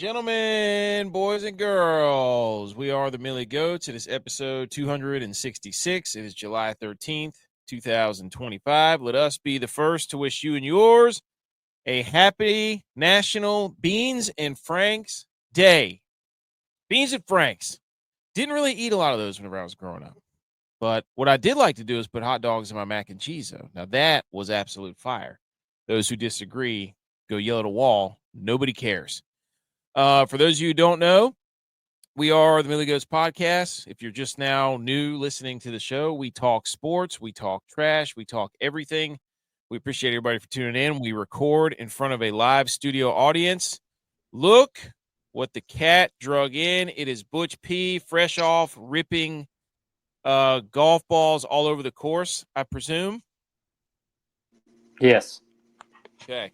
Gentlemen, boys and girls, we are the Millie Goats. It is episode 266. It is July 13th, 2025. Let us be the first to wish you and yours a happy National Beans and Franks Day. Beans and Franks. Didn't really eat a lot of those whenever I was growing up. But what I did like to do is put hot dogs in my mac and cheese, though. Now, that was absolute fire. Those who disagree, go yell at a wall. Nobody cares. For those of you who don't know, we are the Millie Goats Podcast. If you're just now new listening to the show, we talk sports, we talk trash, we talk everything. We appreciate everybody for tuning in. We record in front of a live studio audience. Look what the cat drug in. It is Butch P, fresh off, ripping golf balls all over the course, I presume. Yes. Okay.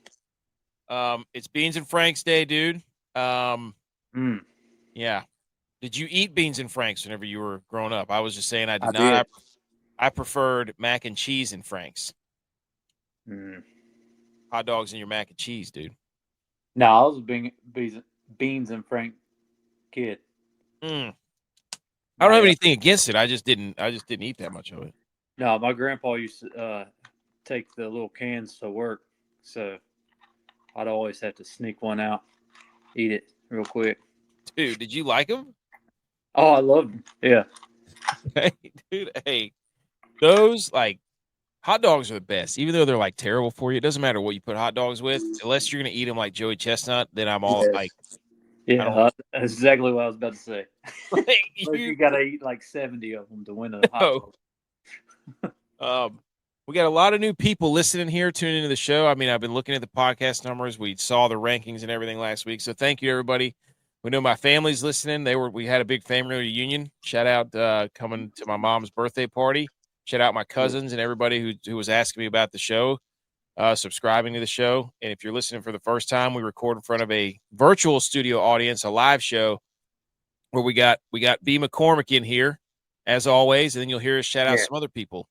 It's Beans and Franks Day, dude. Yeah. Did you eat beans and Franks whenever you were growing up? I was just saying I did not. I preferred mac and cheese and Franks. Hot dogs and your mac and cheese, dude. No, I was a beans and Frank kid. I don't have anything against it. I just didn't eat that much of it. No, my grandpa used to take the little cans to work, so I'd always have to sneak one out, eat it real quick. Dude, did you like them? Oh, I loved them. Yeah. Hey, dude, hey, those, like, hot dogs are the best. Even though they're, like, terrible for you, it doesn't matter what you put hot dogs with. Unless you're going to eat them like Joey Chestnut, then I'm all, like... Yeah, that's exactly what I was about to say. Like, you got to eat, like, 70 of them to win a hot dog. We got a lot of new people listening here, tuning into the show. I mean, I've been looking at the podcast numbers. We saw the rankings and everything last week. So thank you, everybody. We know my family's listening. We had a big family reunion. Shout out coming to my mom's birthday party. Shout out my cousins and everybody who was asking me about the show, subscribing to the show. And if you're listening for the first time, we record in front of a virtual studio audience, a live show where we got B. McCormick in here, as always, and then you'll hear us shout out some other people.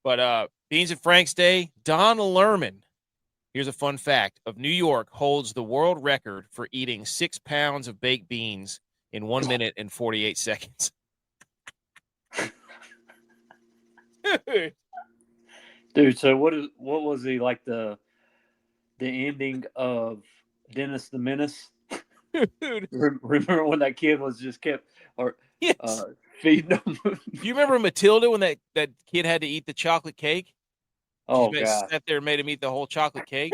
But Beans and Franks Day, Don Lerman, here's a fun fact, of New York holds the world record for eating 6 pounds of baked beans in 1 minute and 48 seconds. Dude, so what was he like the ending of Dennis the Menace? Dude. Remember when that kid was just kept feeding them? You remember Matilda when that kid had to eat the chocolate cake? Oh, God. Sat there and made him eat the whole chocolate cake.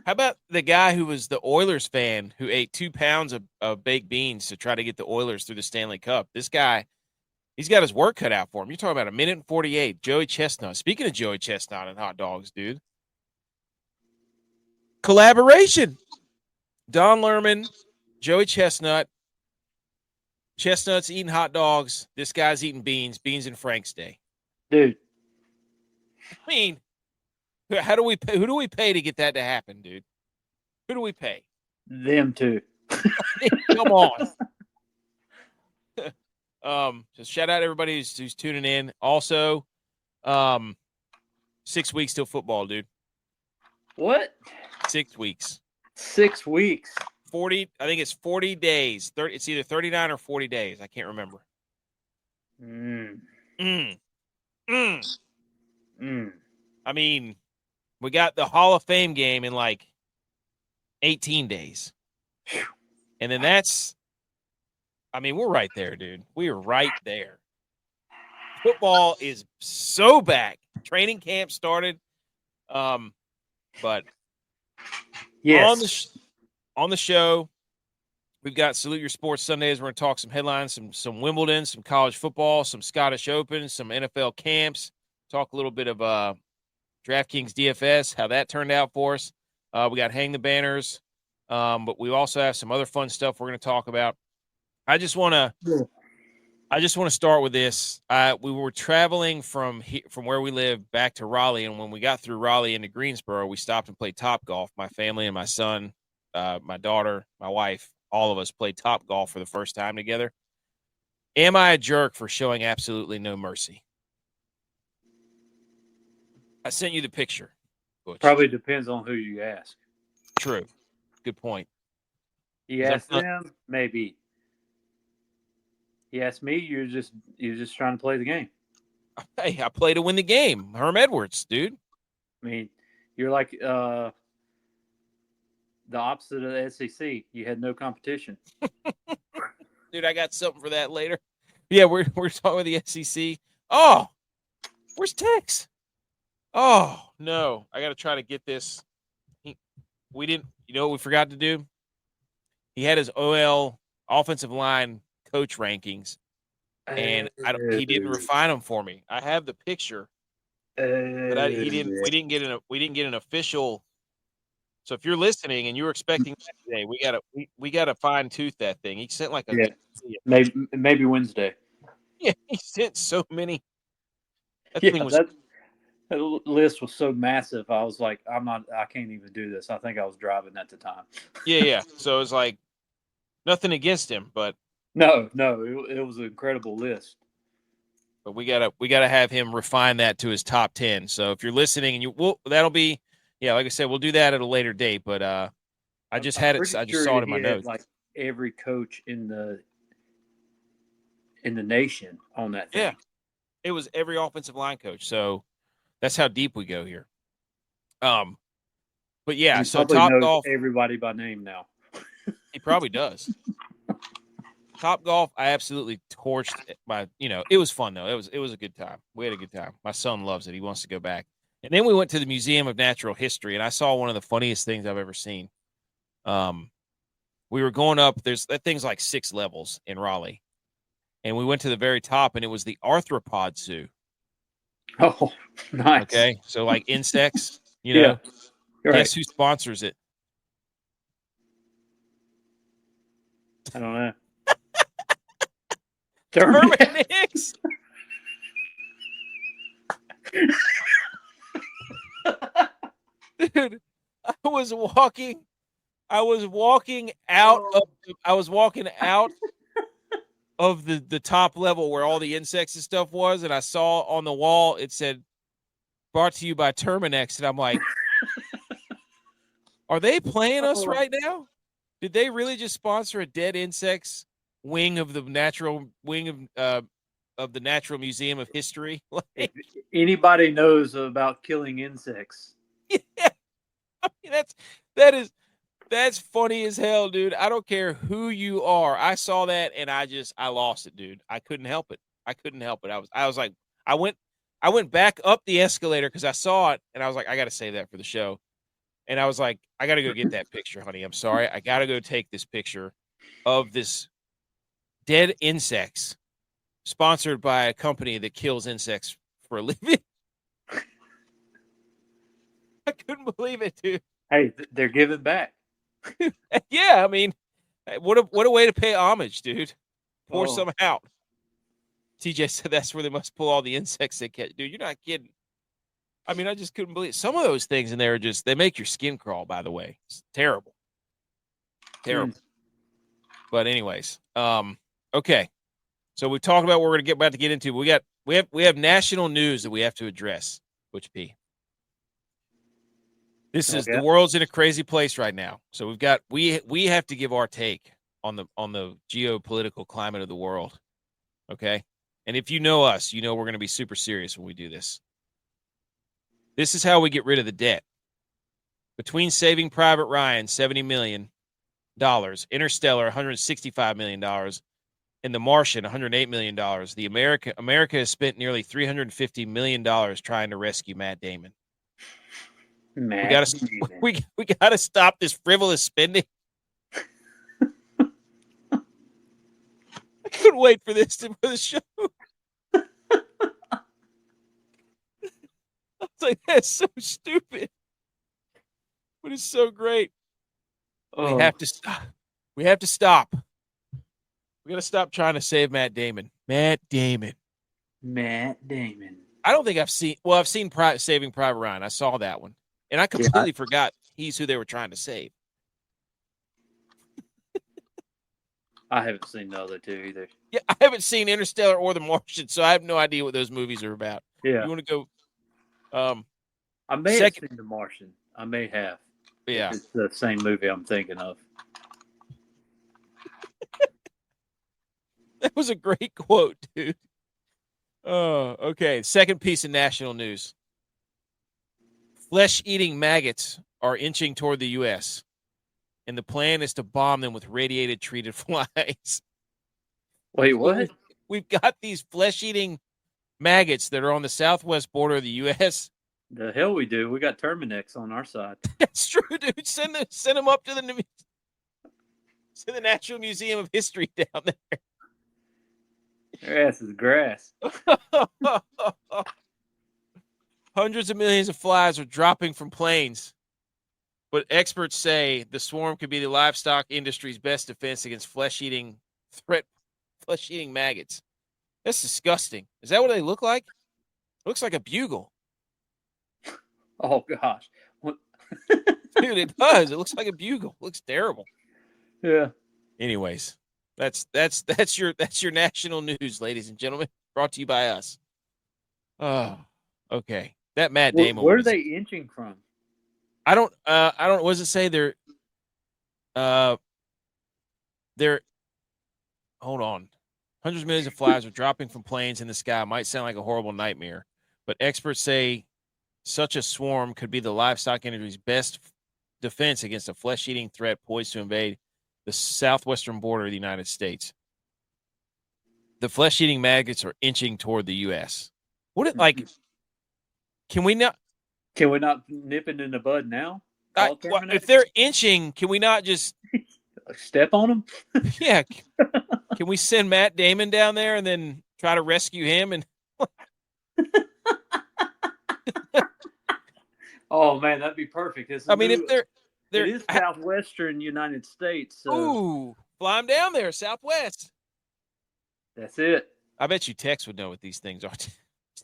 How about the guy who was the Oilers fan who ate 2 pounds of baked beans to try to get the Oilers through the Stanley Cup? This guy, he's got his work cut out for him. You're talking about 1 minute and 48. Joey Chestnut. Speaking of Joey Chestnut and hot dogs, dude. Collaboration. Don Lerman, Joey Chestnut. Chestnut's eating hot dogs. This guy's eating beans. Beans and Franks Day. Dude. I mean, how do we pay? Who do we pay to get that to happen, dude? Who do we pay? Them two. Come on. So shout out everybody who's tuning in. Also, 6 weeks till football, dude. What? 6 weeks. 6 weeks. 40. I think it's 40 days. It's either 39 or 40 days. I can't remember. I mean, we got the Hall of Fame game in like 18 days. And then we're right there, dude. We are right there. Football is so back. Training camp started. But yes. On the show, we've got Salute Your Sports Sundays. We're going to talk some headlines, some Wimbledon, some college football, some Scottish Open, some NFL camps. Talk a little bit of DraftKings DFS, how that turned out for us. We got Hang the Banners, but we also have some other fun stuff we're going to talk about. I just want to start with this. We were traveling from where we live back to Raleigh, and when we got through Raleigh into Greensboro, we stopped and played Top Golf. My family and my son, my daughter, my wife, all of us played Top Golf for the first time together. Am I a jerk for showing absolutely no mercy? I sent you the picture, Butch. Probably depends on who you ask. True. Good point. You ask them, maybe. You ask me, you're just trying to play the game. Hey, I play to win the game. Herm Edwards, dude. I mean, you're like the opposite of the SEC. You had no competition. Dude, I got something for that later. Yeah, we're talking about the SEC. Oh, where's Tex? Oh no, I got to try to get this. We didn't. You know what we forgot to do? He had his OL offensive line coach rankings, and he didn't refine them for me. I have the picture, but he didn't. We didn't get an official. So if you're listening and you were expecting that today, we gotta fine tooth that thing. He sent like a maybe Wednesday. Yeah, he sent so many. That list was so massive. I was like, I can't even do this. I think I was driving at the time. Yeah. So it was like nothing against him, but no, it was an incredible list. But we gotta have him refine that to his top 10. So if you're listening, and that'll be, like I said, we'll do that at a later date. But I just had it. I just saw it in my notes. Like every coach in the nation on that thing. Yeah, it was every offensive line coach. So that's how deep we go here. But yeah, he so Top Golf, everybody by name now. He probably does. Top Golf, I absolutely torched it was fun though. It was a good time. We had a good time. My son loves it. He wants to go back. And then we went to the Museum of Natural History, and I saw one of the funniest things I've ever seen. We were going up. That thing's like 6 levels in Raleigh, and we went to the very top, and it was the arthropod zoo. Oh, nice. Okay, so like insects, Yeah. Guess who sponsors it? I don't know. Terminix. Dude, I was walking out of the top level where all the insects and stuff was, and I saw on the wall it said brought to you by Terminix, and I'm like, are they playing us right now? Did they really just sponsor a dead insects wing of the natural of the Natural Museum of History? If anybody knows about killing insects. Yeah. I mean, that's funny as hell, dude. I don't care who you are. I saw that and I lost it, dude. I couldn't help it. I was like, I went back up the escalator because I saw it and I was like, I got to say that for the show. And I was like, I got to go get that picture, honey. I'm sorry. I got to go take this picture of this dead insects sponsored by a company that kills insects for a living. I couldn't believe it, dude. Hey, they're giving back. Yeah, I mean, what a way to pay homage, dude. Pour some out. TJ said that's where they must pull all the insects they catch. Dude, you're not kidding. I mean, I just couldn't believe it. Some of those things in there they make your skin crawl, by the way. It's terrible. Terrible. But anyways, okay. So we talked about what we're about to get into. We have national news that we have to address, Butch P. This is the world's in a crazy place right now. So we have to give our take on the geopolitical climate of the world. Okay? And if you know us, you know we're going to be super serious when we do this. This is how we get rid of the debt. Between Saving Private Ryan, $70 million, Interstellar, $165 million, and The Martian, $108 million, America has spent nearly $350 million trying to rescue Matt Damon. We gotta stop this frivolous spending. I couldn't wait for this for the show. I was like, that's so stupid, but it's so great. We have to stop. We got to stop trying to save Matt Damon. Matt Damon. I don't think I've seen. Well, I've seen Saving Private Ryan. I saw that one, and I completely forgot he's who they were trying to save. I haven't seen the other two either. Yeah, I haven't seen Interstellar or The Martian, so I have no idea what those movies are about. Yeah, you want to go? I may have seen The Martian. I may have. Yeah. If it's the same movie I'm thinking of. That was a great quote, dude. Oh, okay. Second piece of national news. Flesh-eating maggots are inching toward the U.S., and the plan is to bomb them with radiated treated flies. Wait, So what? we've got these flesh-eating maggots that are on the southwest border of the U.S. The hell we do. We got Terminex on our side. That's true, dude. Send them up to the National Museum of History down there. Their ass is grass. Hundreds of millions of flies are dropping from planes, but experts say the swarm could be the livestock industry's best defense against flesh-eating maggots. That's disgusting. Is that what they look like? It looks like a bugle. Oh gosh. What? Dude, it does. It looks like a bugle. It looks terrible. Yeah. Anyways, that's your national news, ladies and gentlemen. Brought to you by us. Oh, okay. That Matt Damon. Where are they inching from? I don't. What does it say? They're. Hold on. Hundreds of millions of flies are dropping from planes in the sky. Might sound like a horrible nightmare, but experts say such a swarm could be the livestock industry's best defense against a flesh-eating threat poised to invade the southwestern border of the United States. The flesh-eating maggots are inching toward the U.S. What it like? Can we not nip it in the bud now? If they're inching, can we not just step on them? Yeah. Can we send Matt Damon down there and then try to rescue him? And oh man, that'd be perfect. If it is southwestern United States. So. Ooh, fly them down there, southwest. That's it. I bet you Tex would know what these things are.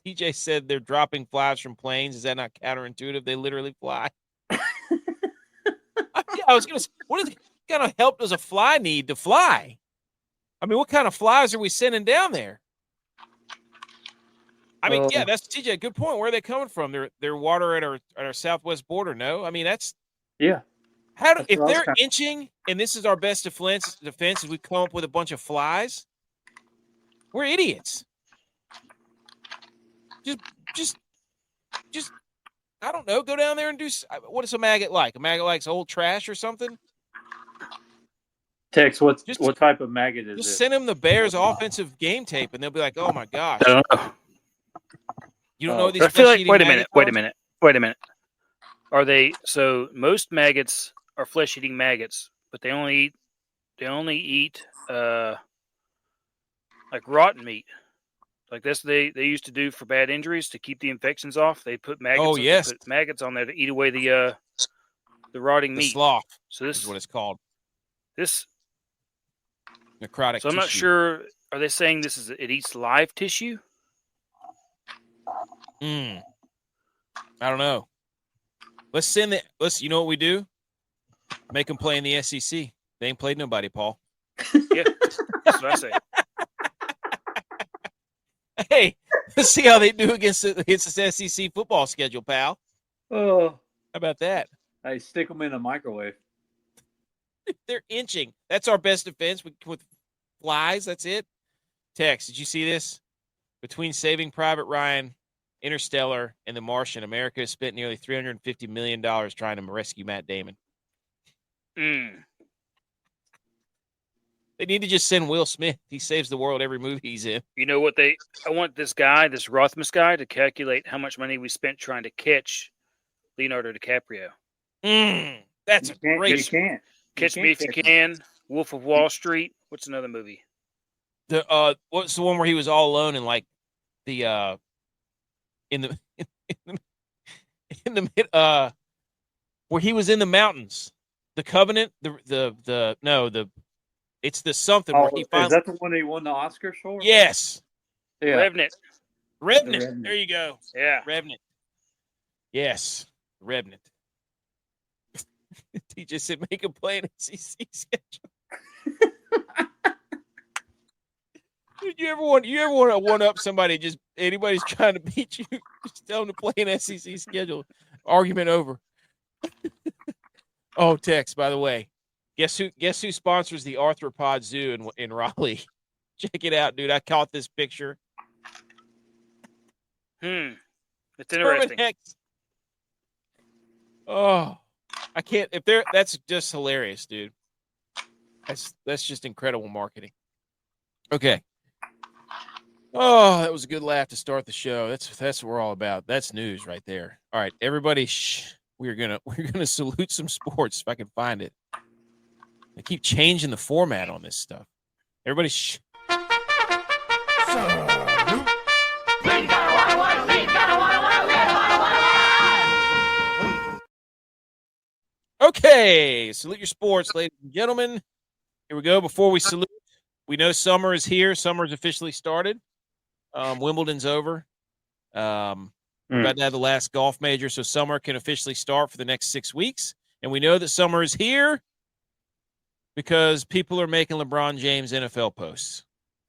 TJ said they're dropping flies from planes. Is that not counterintuitive? They literally fly. I was going to say, what kind of help does a fly need to fly? I mean, what kind of flies are we sending down there? I mean, yeah, that's TJ. Good point. Where are they coming from? They're water at our southwest border. No, I mean yeah. If they're inching and this is our best defense, is we come up with a bunch of flies. We're idiots. Just I don't know. Go down there and do. What is a maggot like? A maggot likes old trash or something. Tex, what type of maggot is it? Just send them the Bears' offensive game tape, and they'll be like, "Oh my gosh!" I don't know. You don't know what these. I feel like. Wait a minute. Are they so? Most maggots are flesh-eating maggots, but they only eat like rotten meat. Like this, they used to do for bad injuries to keep the infections off. They put maggots. Oh yes, put maggots on there to eat away the rotting meat. Slough. So this is what it's called. This necrotic. So I'm not sure. Are they saying it eats live tissue? I don't know. Let's send it. You know what we do? Make them play in the SEC. They ain't played nobody, Paul. Yeah, that's what I say. Hey, let's see how they do against this SEC football schedule, pal. Oh, how about that? Hey, stick them in a microwave. They're inching. That's our best defense with flies. That's it. Tex, did you see this? Between Saving Private Ryan, Interstellar, and The Martian, America has spent nearly $350 million trying to rescue Matt Damon. They need to just send Will Smith. He saves the world every movie he's in. You know what I want this Rothmus guy, to calculate how much money we spent trying to catch Leonardo DiCaprio. That's great. You can't. Catch Me If You Can, Wolf of Wall Street. What's another movie? What's the one where he was all alone in like the where he was in the mountains? The Covenant, it's the something where he finds. Is that the one he won the Oscars for? Yes. Yeah. Revenant. There you go. Yeah. Revenant. Yes. Revenant. He just said make a play in SEC schedule. Dude, you ever want to one up somebody? Just anybody's trying to beat you, just tell them to play an SEC schedule. Argument over. Oh, Tex, by the way, guess who sponsors the Arthropod Zoo in Raleigh? Check it out, dude. I caught this picture. It's interesting. Oh, I can't. That's just hilarious, dude. That's just incredible marketing. Okay. Oh, that was a good laugh to start the show. That's what we're all about. That's news right there. All right, everybody, we're gonna salute some sports if I can find it. I keep changing the format on this stuff. Everybody, Okay, salute your sports, ladies and gentlemen. Here we go. Before we salute, we know summer is here. Summer's officially started. Wimbledon's over. We're about to have the last golf major, so summer can officially start for the next 6 weeks. And we know that summer is here because people are making LeBron James NFL posts.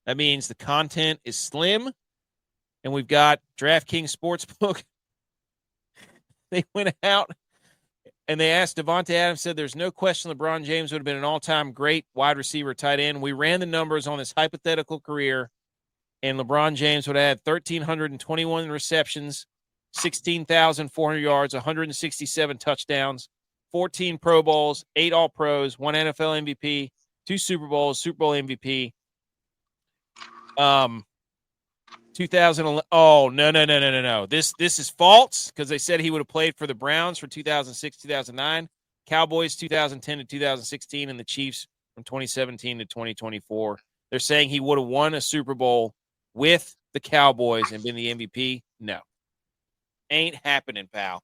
That means the content is slim, and we've got DraftKings Sportsbook. They went out and they asked Devontae Adams, said there's no question LeBron James would have been an all-time great wide receiver tight end. We ran the numbers on his hypothetical career, and LeBron James would have had 1,321 receptions, 16,400 yards, 167 touchdowns, 14 Pro Bowls, 8 All-Pros, 1 NFL MVP, 2 Super Bowls, Super Bowl MVP. 2011. Oh, no. This is false because they said he would have played for the Browns for 2006, 2009, Cowboys 2010 to 2016, and the Chiefs from 2017 to 2024. They're saying he would have won a Super Bowl with the Cowboys and been the MVP. No. Ain't happening, pal.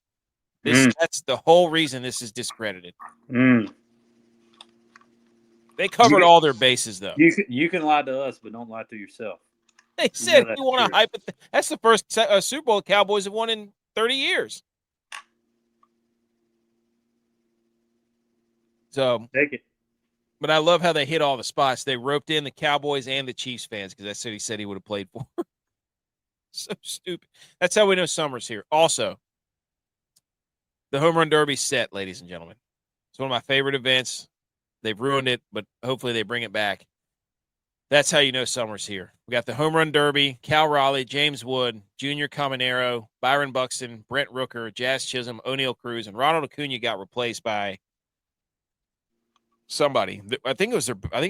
That's the whole reason this is discredited. They covered all their bases, though. You can lie to us, but don't lie to yourself. They said he won a hypothetical. That's the first Super Bowl Cowboys have won in 30 years. So take it. But I love how they hit all the spots. They roped in the Cowboys and the Chiefs fans because that's what he said he would have played for. So stupid. That's how we know summer's here. Also, the Home Run Derby set, ladies and gentlemen. It's one of my favorite events. They've ruined it, but hopefully they bring it back. That's how you know summer's here. We got the Home Run Derby, Cal Raleigh, James Wood, Junior Caminero, Byron Buxton, Brent Rooker, Jazz Chisholm, O'Neal Cruz, and Ronald Acuna got replaced by somebody. I think it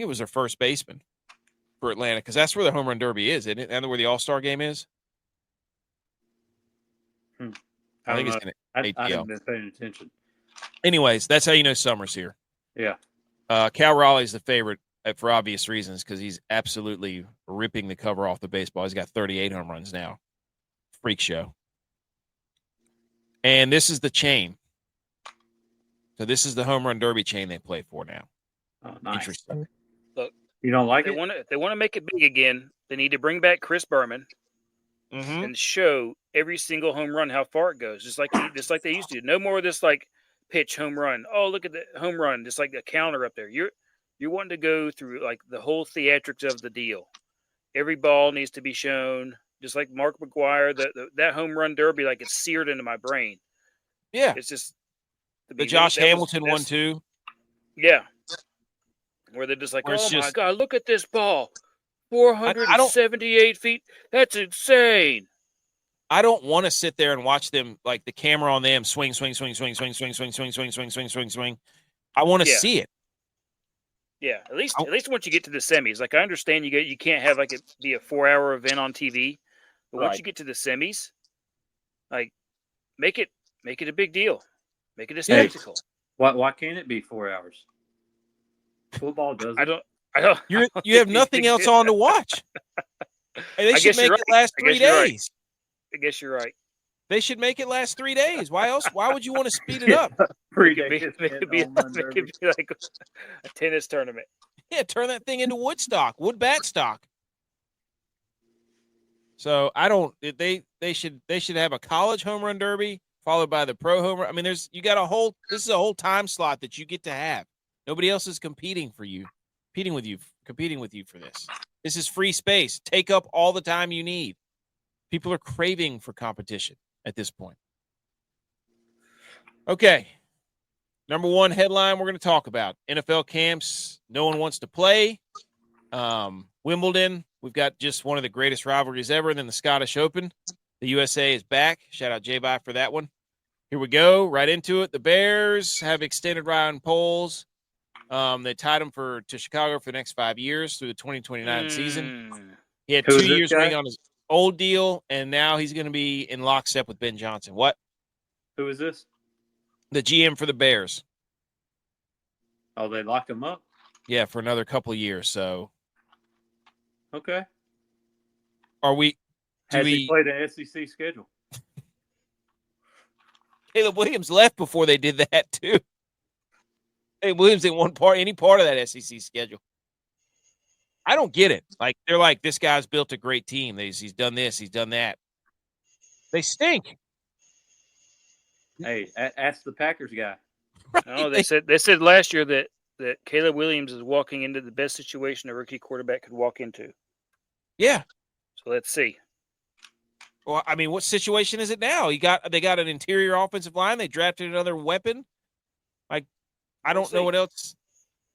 was their first baseman for Atlanta because that's where the Home Run Derby is, isn't it? And where the All-Star game is. I think it's in ATL. I haven't been paying attention. Anyways, that's how you know summer's here. Yeah. Cal Raleigh's the favorite for obvious reasons because he's absolutely ripping the cover off the baseball. He's got 38 home runs now. Freak show. And this is the chain. So this is the Home Run Derby chain they play for now. Oh, nice. Interesting. Look, you don't like it? If they want to make it big again, they need to bring back Chris Berman and show every single home run how far it goes, just like they used to. No more of this like pitch home run. Oh, look at the home run, just like a counter up there. You're wanting to go through like the whole theatrics of the deal. Every ball needs to be shown, just like Mark McGwire. That home run derby, like it's seared into my brain. Yeah, it's just the Josh Hamilton one too. Yeah, where they're just like, my God, look at this ball, 478 feet. That's insane. I don't want to sit there and watch them like the camera on them swing. I want to see it. Yeah, at least once you get to the semis. Like I understand you can't have like it be a 4-hour event on TV, but once you get to the semis, like make it a big deal. Make it a spectacle. Why can't it be 4 hours? Football doesn't. I don't. You have nothing else on to watch. Hey, they should make it last 3 days. I guess you're right. They should make it last 3 days. Why else? Why would you want to speed it up? It could be like a tennis tournament. Yeah, turn that thing into Woodstock, wood bat stock. So I don't. They should have a college home run derby followed by the pro home run. I mean, this is a whole time slot that you get to have. Nobody else is competing with you for this. This is free space. Take up all the time you need. People are craving for competition at this point. Okay. Number one headline we're going to talk about. NFL camps, no one wants to play. Wimbledon, we've got just one of the greatest rivalries ever. And then the Scottish Open. The USA is back. Shout out J-Bye for that one. Here we go, right into it. The Bears have extended Ryan Poles. They tied him to Chicago for the next 5 years through the 2029 season. He had 2 years remaining on his old deal, and now he's going to be in lockstep with Ben Johnson. What? Who is this? The GM for the Bears. Oh, they locked him up? Yeah, for another couple of years. So, okay. Has he played an SEC schedule? Caleb Williams left before they did that too. Caleb Williams didn't want any part of that SEC schedule. I don't get it. Like, they're like, this guy's built a great team. He's done this, he's done that. They stink. Hey, ask the Packers guy. Right? No, they said last year that Caleb Williams is walking into the best situation a rookie quarterback could walk into. Yeah. So let's see. Well, I mean, what situation is it now? They got an interior offensive line. They drafted another weapon. Like, I don't know what else.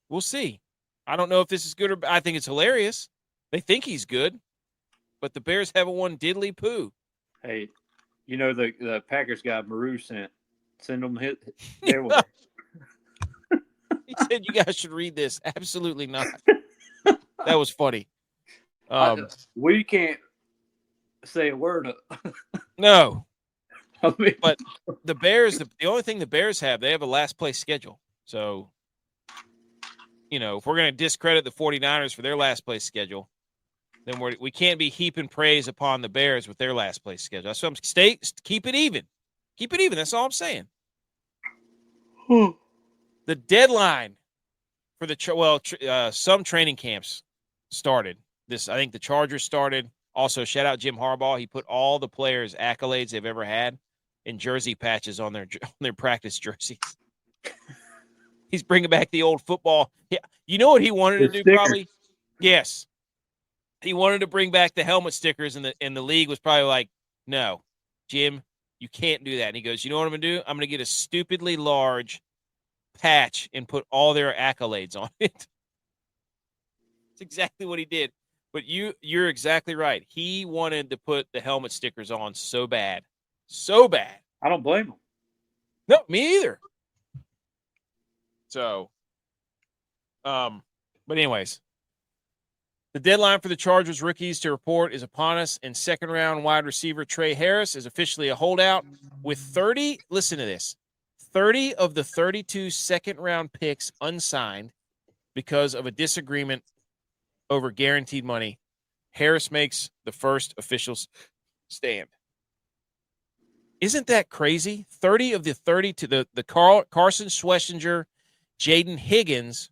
We'll see. I don't know if this is good or bad. I think it's hilarious. They think he's good, but the Bears haven't won diddly poo. Hey, you know the Packers guy Maru send them their way. He said you guys should read this. Absolutely not. That was funny. We can't say a word. No. I mean, but the Bears, the only thing the Bears have, they have a last place schedule. So, if we're going to discredit the 49ers for their last place schedule, then we can't be heaping praise upon the Bears with their last place schedule. That's what keep it even. Keep it even. That's all I'm saying. The deadline for some training camps started. I think the Chargers started. Also, shout out Jim Harbaugh. He put all the players' accolades they've ever had in jersey patches on their practice jerseys. He's bringing back the old football. Yeah, you know what he wanted to do? Stickers. Probably, yes. He wanted to bring back the helmet stickers, and the league was probably like, "No, Jim, you can't do that." And he goes, "You know what I'm gonna do? I'm gonna get a stupidly large patch and put all their accolades on it." That's exactly what he did. But you're exactly right. He wanted to put the helmet stickers on so bad. So bad. I don't blame him. No, me either. So, but anyways, the deadline for the Chargers rookies to report is upon us, and second-round wide receiver Trey Harris is officially a holdout with 30, listen to this, 30 of the 32 second-round picks unsigned because of a disagreement over guaranteed money. Harris makes the first official stand. Isn't that crazy? 30 of the 30 to the Carson Schlesinger, Jaden Higgins.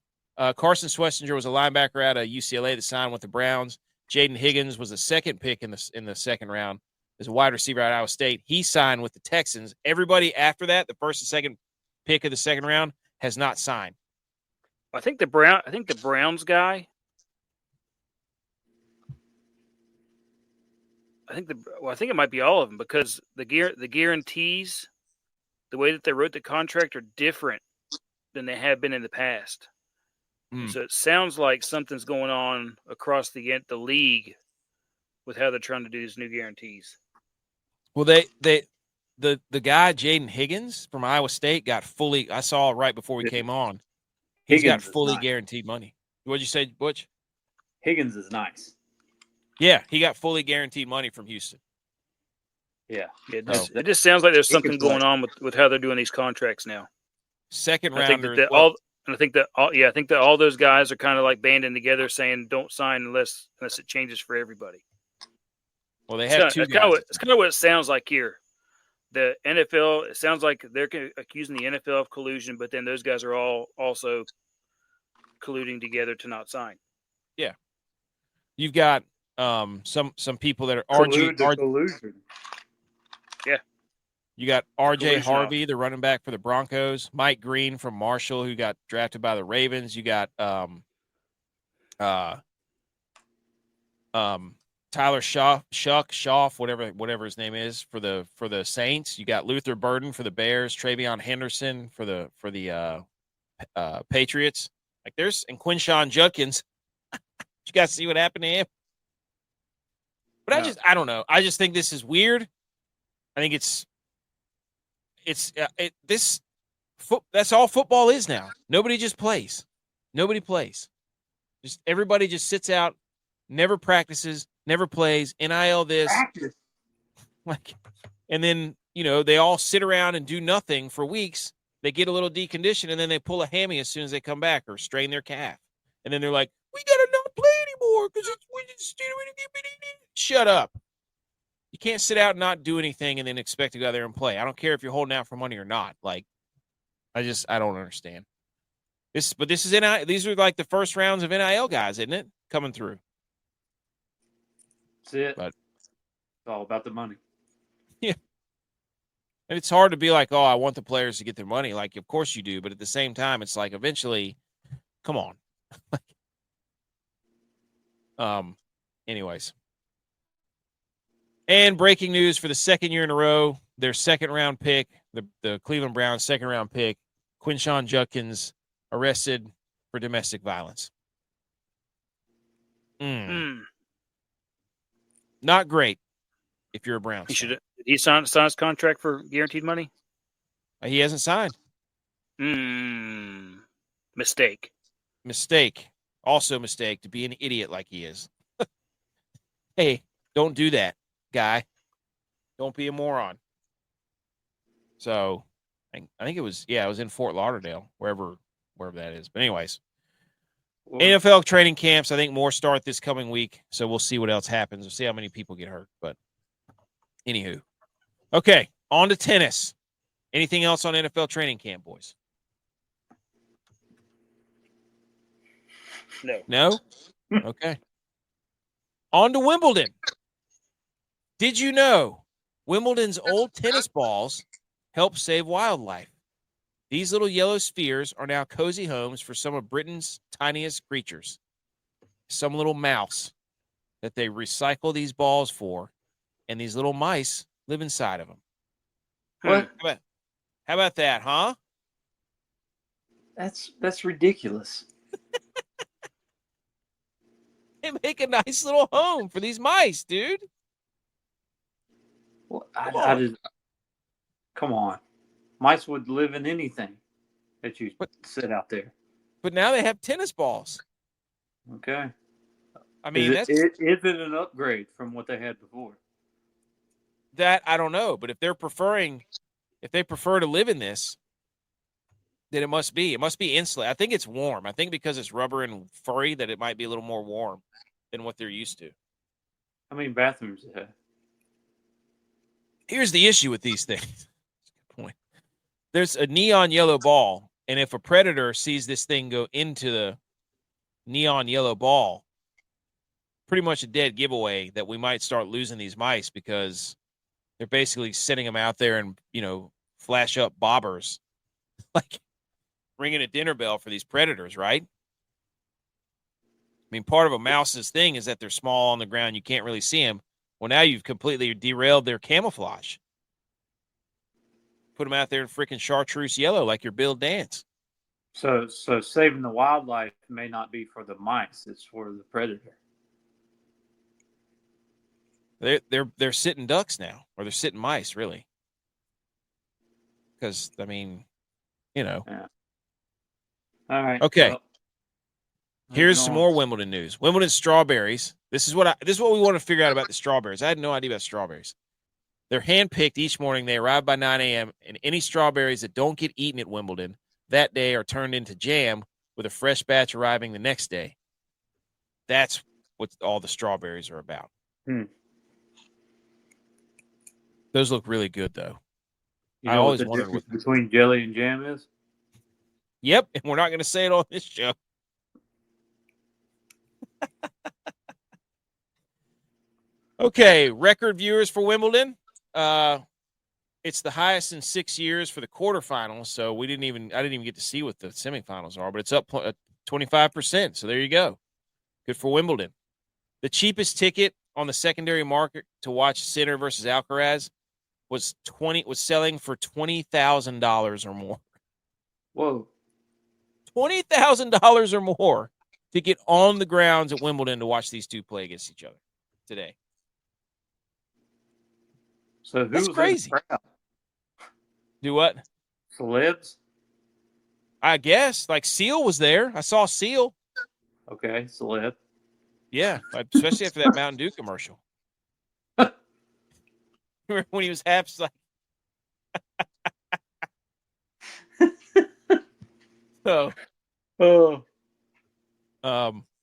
Carson Schlesinger was a linebacker out of UCLA that signed with the Browns. Jaden Higgins was the second pick in the second round as a wide receiver out of Iowa State. He signed with the Texans. Everybody after that, the first and second pick of the second round, has not signed. I think the Browns guy. I think it might be all of them because the guarantees, the way that they wrote the contract, are different than they have been in the past. So it sounds like something's going on across the league with how they're trying to do these new guarantees. Well, the guy Jaden Higgins from Iowa State got fully. I saw right before we came on. He's got fully guaranteed money. What'd you say, Butch? Higgins is nice. Yeah, he got fully guaranteed money from Houston. Yeah. It just sounds like there's something going on with how they're doing these contracts now. Second rounder. I think that all those guys are kind of like banding together saying don't sign unless it changes for everybody. Well, they have two guys. It's kind of what it sounds like here. The NFL, it sounds like they're accusing the NFL of collusion, but then those guys are all also colluding together to not sign. Yeah. You've got some people that are collusion. Yeah. You got R.J. Harvey, the running back for the Broncos. Mike Green from Marshall, who got drafted by the Ravens. You got Tyler Schaff, whatever his name is for the Saints. You got Luther Burden for the Bears, Travion Henderson for the Patriots. Like and Quinshon Judkins. You guys see what happened to him? But No. I don't know. I just think this is weird. I think that's all football is now. Nobody just plays. Nobody plays. Just everybody just sits out, never practices, never plays. NIL this, like, and then they all sit around and do nothing for weeks. They get a little deconditioned, and then they pull a hammy as soon as they come back or strain their calf, and then they're like, "We gotta not play anymore because we just shut up." You can't sit out and not do anything and then expect to go out there and play. I don't care if you're holding out for money or not. Like, I don't understand this. But this is NIL. These are like the first rounds of NIL guys, isn't it? Coming through. That's it. But it's all about the money. Yeah. And it's hard to be like, oh, I want the players to get their money. Like, of course you do. But at the same time, it's like eventually, come on. Anyways. And breaking news for the second year in a row, their second-round pick, the Cleveland Browns' second-round pick, Quinshon Judkins, arrested for domestic violence. Not great if you're a Browns fan. Did he sign his contract for guaranteed money? He hasn't signed. Mistake. Also mistake to be an idiot like he is. Hey, don't do that, guy. Don't be a moron. So I think it was in Fort Lauderdale, wherever that is. But anyways, NFL training camps, I think more start this coming week. So we'll see what else happens. We'll see how many people get hurt. But anywho. Okay, on to tennis. Anything else on NFL training camp, boys? No? Okay. On to Wimbledon. Did you know Wimbledon's old tennis balls help save wildlife? These little yellow spheres are now cozy homes for some of Britain's tiniest creatures. Some little mouse that they recycle these balls for, and these little mice live inside of them. What? How about that, huh? That's ridiculous. They make a nice little home for these mice, dude. Well, come on. Mice would live in anything that you sit out there. But now they have tennis balls. Okay. I mean, is it an upgrade from what they had before? That I don't know, but if they prefer to live in this, then it must be insulated. I think it's warm. I think because it's rubber and furry that it might be a little more warm than what they're used to. How many bathrooms do they have? Here's the issue with these things. Good point. There's a neon yellow ball, and if a predator sees this thing go into the neon yellow ball, pretty much a dead giveaway that we might start losing these mice because they're basically sending them out there and, flash up bobbers, like ringing a dinner bell for these predators, right? I mean, part of a mouse's thing is that they're small on the ground. You can't really see them. Well, now you've completely derailed their camouflage. Put them out there in freaking chartreuse yellow like your Bill Dance. So saving the wildlife may not be for the mice; it's for the predator. They're sitting ducks now, or they're sitting mice, really. Because Yeah. All right. Okay. Well, here's some more Wimbledon news. Wimbledon strawberries. This is what we want to figure out about the strawberries. I had no idea about strawberries. They're handpicked each morning. They arrive by 9 a.m. And any strawberries that don't get eaten at Wimbledon that day are turned into jam with a fresh batch arriving the next day. That's what all the strawberries are about. Those look really good, though. You know what the difference between jelly and jam is? Yep, and we're not going to say it on this show. Okay, record viewers for Wimbledon. It's the highest in 6 years for the quarterfinals, so I didn't even get to see what the semifinals are, but it's up 25%, so there you go. Good for Wimbledon. The cheapest ticket on the secondary market to watch Sinner versus Alcaraz was selling for $20,000 or more. Whoa. $20,000 or more to get on the grounds at Wimbledon to watch these two play against each other today. So who That's was crazy. in the crowd? Do what? Celebs? I guess. Like Seal was there. I saw Seal. Okay, celeb. Yeah, especially after that Mountain Dew commercial. Remember when he was half like so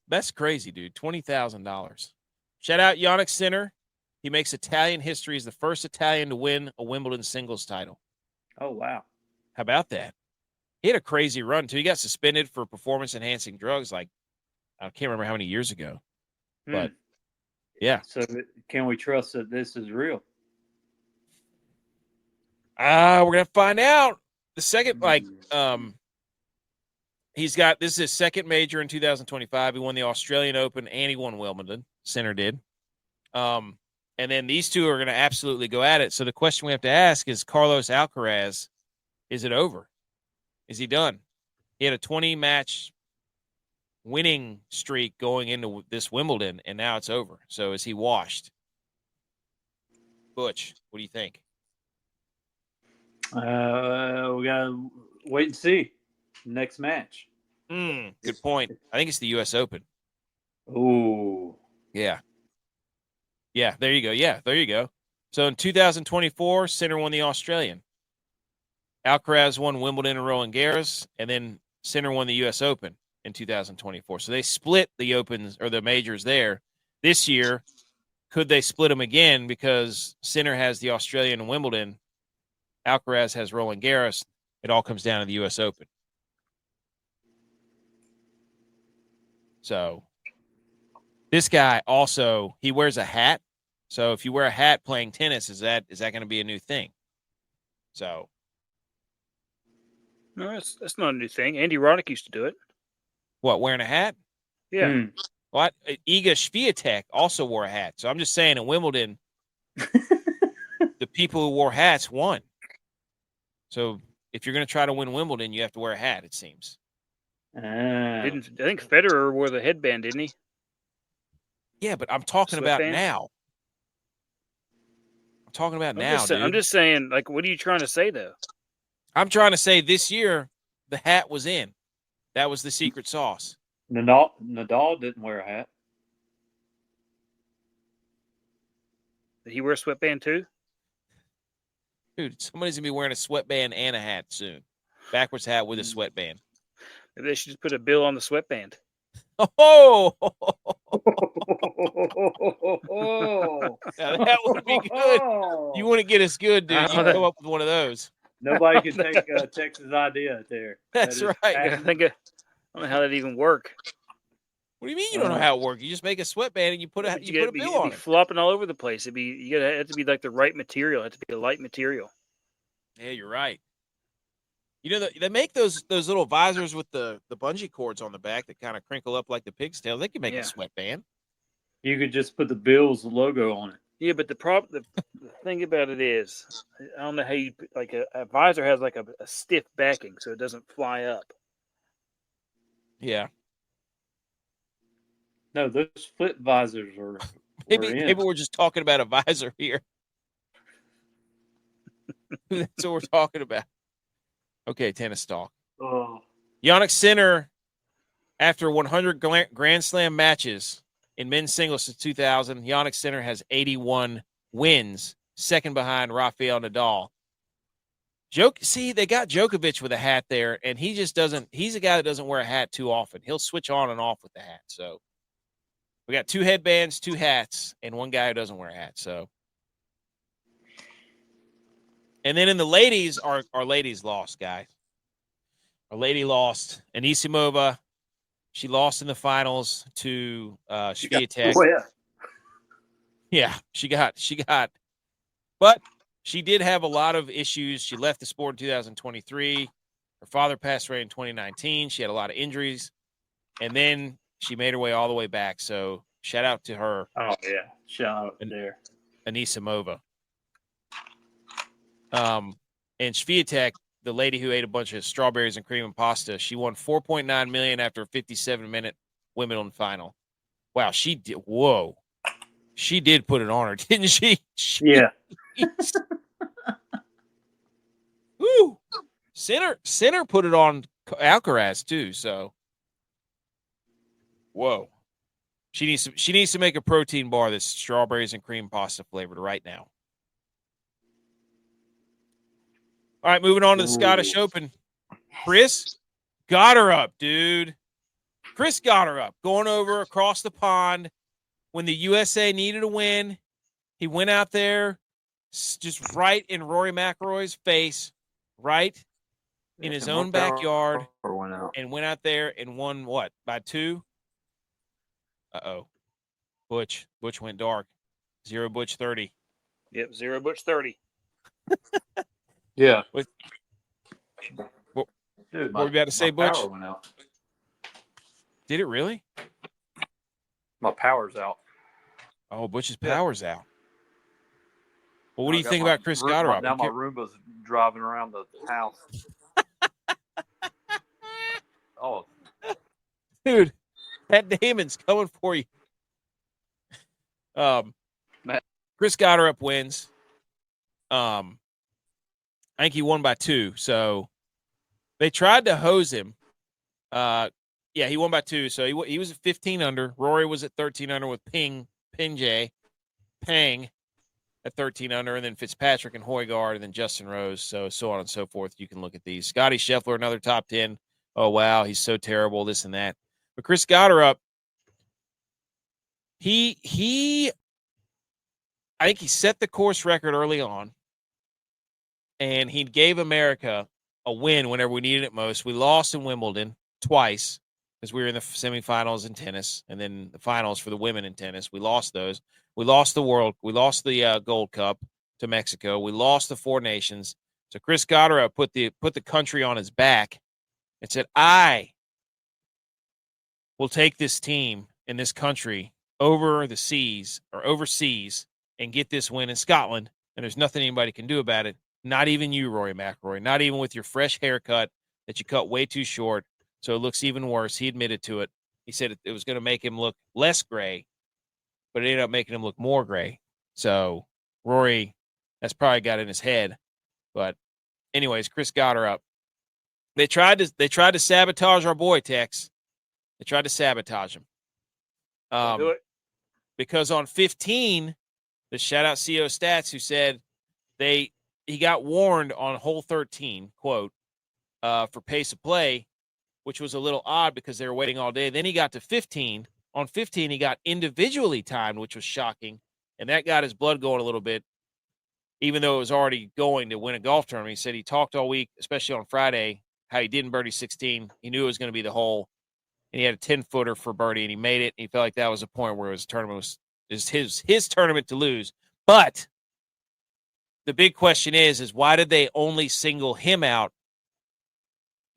that's crazy, dude. $20,000. Shout out Jannik Sinner. He makes Italian history as the first Italian to win a Wimbledon singles title. Oh, wow. How about that? He had a crazy run, too. He got suspended for performance-enhancing drugs, like, I can't remember how many years ago. But, yeah. So can we trust that this is real? We're going to find out. The second, this is his second major in 2025. He won the Australian Open and he won Wimbledon. Sinner did. And then these two are going to absolutely go at it. So the question we have to ask is, Carlos Alcaraz, is it over? Is he done? He had a 20-match winning streak going into this Wimbledon, and now it's over. So is he washed? Butch, what do you think? We got to wait and see. Next match. Good point. I think it's the U.S. Open. Ooh. Yeah. Yeah, there you go. Yeah, there you go. So in 2024, Sinner won the Australian. Alcaraz won Wimbledon and Roland Garros, and then Sinner won the U.S. Open in 2024. So they split the Opens or the majors there. This year, could they split them again because Sinner has the Australian and Wimbledon, Alcaraz has Roland Garros. It all comes down to the U.S. Open. So this guy also, he wears a hat. So if you wear a hat playing tennis, is that going to be a new thing? So. No, that's not a new thing. Andy Roddick used to do it. What, wearing a hat? Yeah. Well, Iga Swiatek also wore a hat. So I'm just saying in Wimbledon, the people who wore hats won. So if you're going to try to win Wimbledon, you have to wear a hat, it seems. I think Federer wore the headband, didn't he? Yeah, but I'm talking about now. I'm talking about now, dude. I'm just saying, like, what are you trying to say, though? I'm trying to say this year, the hat was in. That was the secret sauce. Nadal didn't wear a hat. Did he wear a sweatband, too? Dude, somebody's going to be wearing a sweatband and a hat soon. Backwards hat with a sweatband. Maybe they should just put a bill on the sweatband. Oh! Now that would be good. You want to get us good, dude. You come up with one of those. Nobody can take Texas' idea there. That's right. I don't know how that even work. What do you mean you don't know how it works? You just make a sweatband and you put a bill on it. Flopping all over the place. You have to be like the right material. It has to be a light material. Yeah, you're right. You know, they make those little visors with the bungee cords on the back that kind of crinkle up like the pig's tail. They can make a sweatband. You could just put the Bills logo on it. Yeah, but the thing about it is, I don't know how you like a visor has like a stiff backing so it doesn't fly up. Yeah. No, those flip visors are. Maybe we're just talking about a visor here. That's what we're talking about. Okay, tennis talk. Jannik Sinner, after 100 Grand Slam matches in men's singles since 2000, Jannik Sinner has 81 wins, second behind Rafael Nadal. They got Djokovic with a hat there, and he just doesn't – he's a guy that doesn't wear a hat too often. He'll switch on and off with the hat. So we got 2 headbands, 2 hats, and one guy who doesn't wear a hat. So. And then in the ladies, our ladies lost, guys. Our lady lost. Anisimova, she lost in the finals to Swiatek. Yeah, she got. But she did have a lot of issues. She left the sport in 2023. Her father passed away in 2019. She had a lot of injuries. And then she made her way all the way back. So Shout out to her. Oh yeah, shout out there, Anisimova. And Swiatek, the lady who ate a bunch of strawberries and cream and pasta, she won $4.9 million after a 57-minute Wimbledon final. Wow, she did. Whoa, she did put it on her, didn't she? Yeah. Woo. Sinner put it on Alcaraz too. So, whoa, she needs to make a protein bar that's strawberries and cream pasta flavored right now. All right, moving on to the Scottish Open. Chris Gotterup, dude. Chris Gotterup going over across the pond when the USA needed a win. He went out there just right in Rory McIlroy's face, right in his own backyard, and went out there and won what? By 2? Uh-oh. Butch went dark. 0 Butch 30. Yep, 0 Butch 30. Yeah. Dude, what were you about to say, Butch? Power went out. Did it really? My power's out. Oh, Butch's power's out. Well, what do you think about Chris Gotterup? Now my Roomba's driving around the house. Oh, dude, Pat Damon's coming for you. Chris Gotterup wins. I think he won by 2. So they tried to hose him. Yeah, he won by 2. So he was at 15 under. Rory was at 13 under with Pang at 13 under, and then Fitzpatrick and Højgaard, and then Justin Rose. So on and so forth. You can look at these. Scotty Scheffler, another top 10. Oh, wow, he's so terrible, this and that. But Chris Gotterup, I think he set the course record early on, and he gave America a win whenever we needed it most. We lost in Wimbledon twice because we were in the semifinals in tennis, and then the finals for the women in tennis. We lost those. We lost the Gold Cup to Mexico. We lost the Four Nations. So Chris Gotterup put the country on his back and said, I will take this team in this country over the seas or overseas and get this win in Scotland, and there's nothing anybody can do about it. Not even you, Rory McIlroy. Not even with your fresh haircut that you cut way too short, so it looks even worse. He admitted to it. He said it was going to make him look less gray, but it ended up making him look more gray. So Rory, that's probably got in his head. But anyways, Chris Gotterup. They tried to sabotage our boy, Tex. They tried to sabotage him. Do it. Because on 15, the shout out CO Stats who said he got warned on hole 13, quote, for pace of play, which was a little odd because they were waiting all day. Then he got to 15. On 15, he got individually timed, which was shocking, and that got his blood going a little bit, even though it was already going to win a golf tournament. He said he talked all week, especially on Friday, how he didn't birdie 16. He knew it was going to be the hole, and he had a 10-footer for birdie, and he made it. And he felt like that was a point where his tournament was his tournament to lose. But the big question is why did they only single him out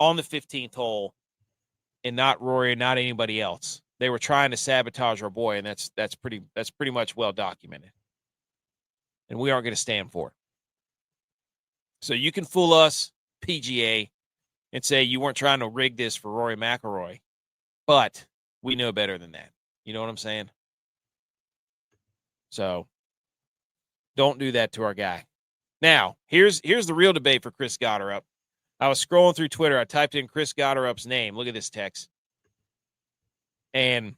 on the 15th hole and not Rory and not anybody else? They were trying to sabotage our boy, and that's pretty much well documented. And we aren't going to stand for it. So you can fool us, PGA, and say you weren't trying to rig this for Rory McIlroy, but we know better than that. You know what I'm saying? So don't do that to our guy. Now, here's the real debate for Chris Gotterup. I was scrolling through Twitter. I typed in Chris Gotterup's name. Look at this text. And